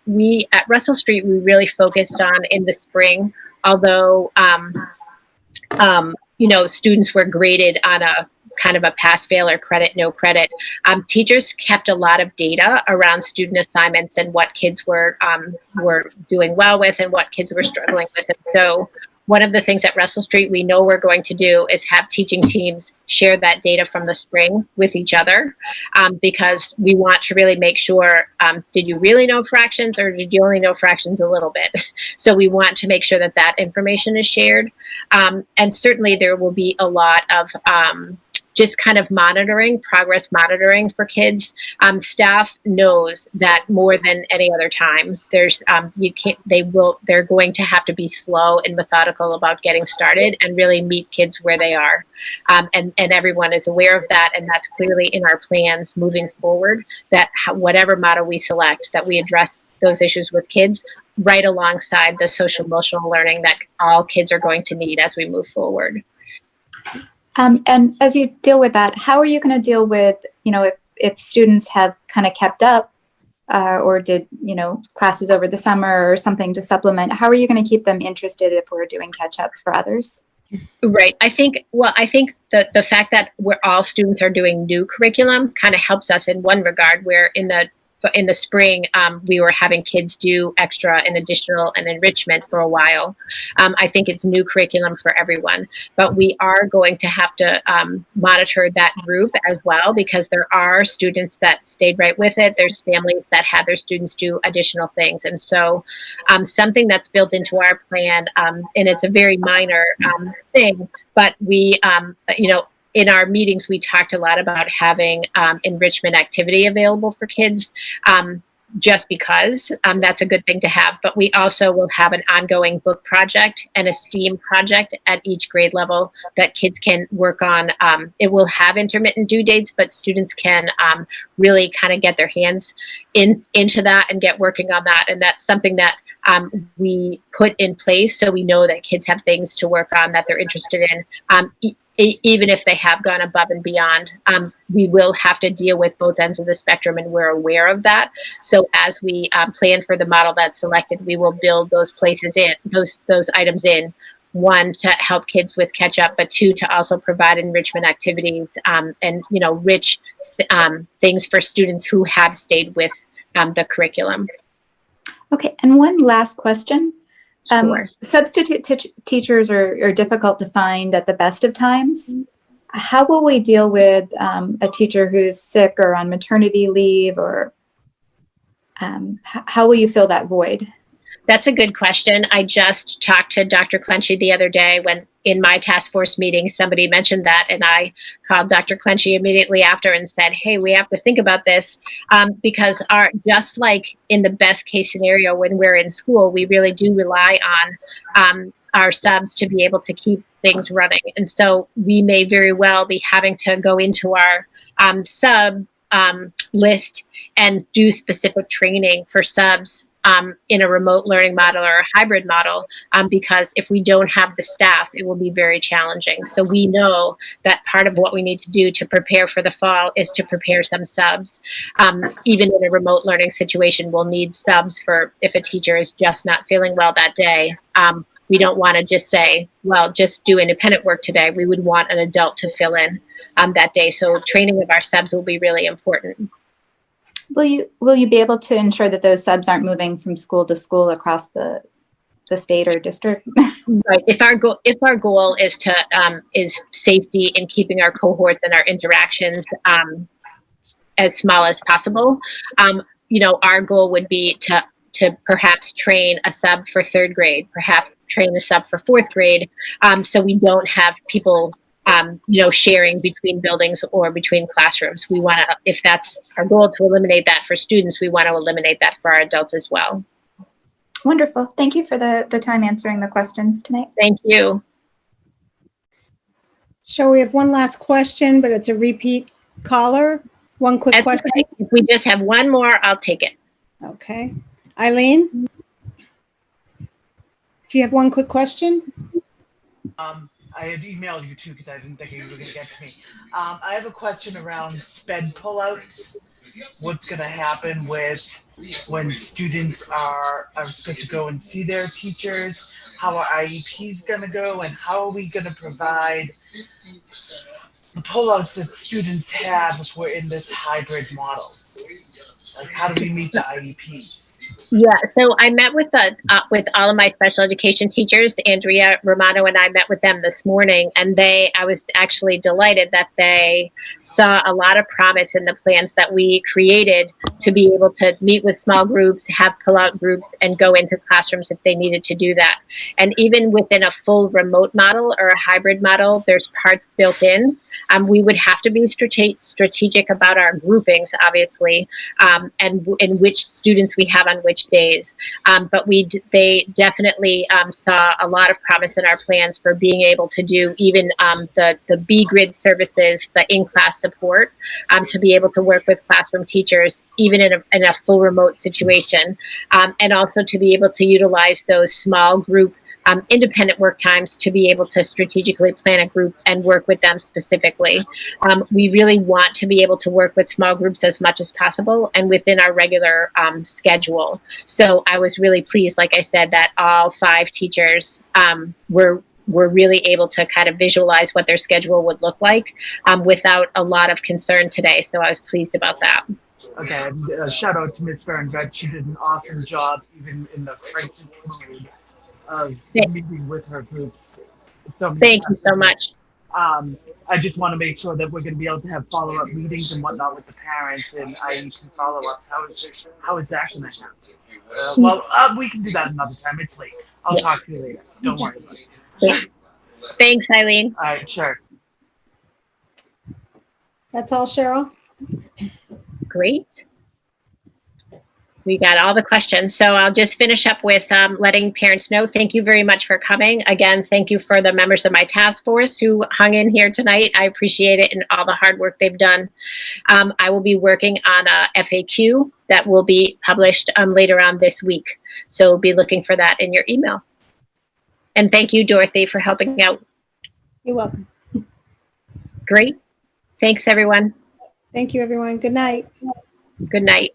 we at Russell Street, we really focused on in the spring, although, students were graded on a kind of a pass, fail, or credit, no credit. Teachers kept a lot of data around student assignments and what kids were doing well with and what kids were struggling with. And so one of the things at Russell Street we know we're going to do is have teaching teams share that data from the spring with each other, because we want to really make sure, did you really know fractions or did you only know fractions a little bit? So we want to make sure that that information is shared. And certainly there will be a lot of just kind of progress monitoring for kids. Staff knows that more than any other time, they're going to have to be slow and methodical about getting started and really meet kids where they are. And everyone is aware of that. And that's clearly in our plans moving forward, that whatever model we select, that we address those issues with kids right alongside the social emotional learning that all kids are going to need as we move forward. And as you deal with that, how are you going to deal with, if students have kind of kept up or did, classes over the summer or something to supplement, how are you going to keep them interested if we're doing catch up for others? Right. I think the fact that all students are doing new curriculum kind of helps us in one regard, where in the spring, we were having kids do extra and additional and enrichment for a while. I think it's new curriculum for everyone, but we are going to have to monitor that group as well, because there are students that stayed right with it. There's families that had their students do additional things. And so something that's built into our plan, and it's a very minor thing, but we, in our meetings, we talked a lot about having enrichment activity available for kids. just because that's a good thing to have. But we also will have an ongoing book project and a STEAM project at each grade level that kids can work on. It will have intermittent due dates, but students can really kind of get their hands into that and get working on that. And that's something that we put in place so we know that kids have things to work on that they're interested in. Even if they have gone above and beyond, we will have to deal with both ends of the spectrum, and we're aware of that. So as we plan for the model that's selected, we will build those places in, those items in, one, to help kids with catch up, but two, to also provide enrichment activities and, you know, rich things for students who have stayed with the curriculum. Okay, and one last question. Sure. Substitute teachers are difficult to find at the best of times. How will we deal with a teacher who's sick or on maternity leave, or how will you fill that void? That's a good question. I just talked to Dr. Clenchy the other day when in my task force meeting, somebody mentioned that, and I called Dr. Clenchy immediately after and said, hey, we have to think about this because just like in the best case scenario when we're in school, we really do rely on our subs to be able to keep things running. And so we may very well be having to go into our sub list and do specific training for subs in a remote learning model or a hybrid model, because if we don't have the staff, it will be very challenging. So we know that part of what we need to do to prepare for the fall is to prepare some subs. Even in a remote learning situation, we'll need subs for if a teacher is just not feeling well that day. We don't want to just say, well, just do independent work today. We would want an adult to fill in that day. So training of our subs will be really important. Will you be able to ensure that those subs aren't moving from school to school across the state or district? Right. If our goal is to is safety in keeping our cohorts and our interactions as small as possible, you know, our goal would be to perhaps train a sub for 3rd grade, perhaps train a sub for 4th grade, so we don't have people you know, sharing between buildings or between classrooms. We want to, if that's our goal to eliminate that for students, we want to eliminate that for our adults as well. Wonderful. Thank you for the time answering the questions tonight. Thank you. So we have one last question, but it's a repeat caller. One quick question. Okay. If we just have one more, I'll take it. Okay. Eileen? If you have one quick question. I had emailed you too because I didn't think you were going to get to me. I have a question around sped pullouts. What's going to happen with when students are supposed to go and see their teachers? How are IEPs going to go? And how are we going to provide the pullouts that students have if we're in this hybrid model? Like, how do we meet the IEPs? Yeah, so I met with all of my special education teachers. Andrea Romano and I met with them this morning, and I was actually delighted that they saw a lot of promise in the plans that we created to be able to meet with small groups, have pull-out groups, and go into classrooms if they needed to do that. And even within a full remote model or a hybrid model, there's parts built in. We would have to be strategic about our groupings, obviously, and in which students we have on which days. But they definitely saw a lot of promise in our plans for being able to do even the B grid services, the in-class support, to be able to work with classroom teachers, even in a full remote situation, and also to be able to utilize those small group independent work times to be able to strategically plan a group and work with them specifically. We really want to be able to work with small groups as much as possible and within our regular schedule. So I was really pleased, like I said, that all 5 teachers were really able to kind of visualize what their schedule would look like without a lot of concern today. So I was pleased about that. Okay, shout out to Ms. Berengut. She did an awesome job, even in the crisis mode of meeting with her groups. Thank you so much. I just want to make sure that we're going to be able to have follow-up meetings and whatnot with the parents and IEP follow-ups. How is that going to happen? We can do that another time. It's late. I'll talk to you later. Don't worry about it. Thanks, Eileen. All right, sure. That's all, Cheryl? Great. We got all the questions. So I'll just finish up with letting parents know. Thank you very much for coming. Again, thank you for the members of my task force who hung in here tonight. I appreciate it and all the hard work they've done. I will be working on a FAQ that will be published later on this week. So be looking for that in your email. And thank you, Dorothy, for helping out. You're welcome. Great. Thanks, everyone. Thank you, everyone. Good night. Good night.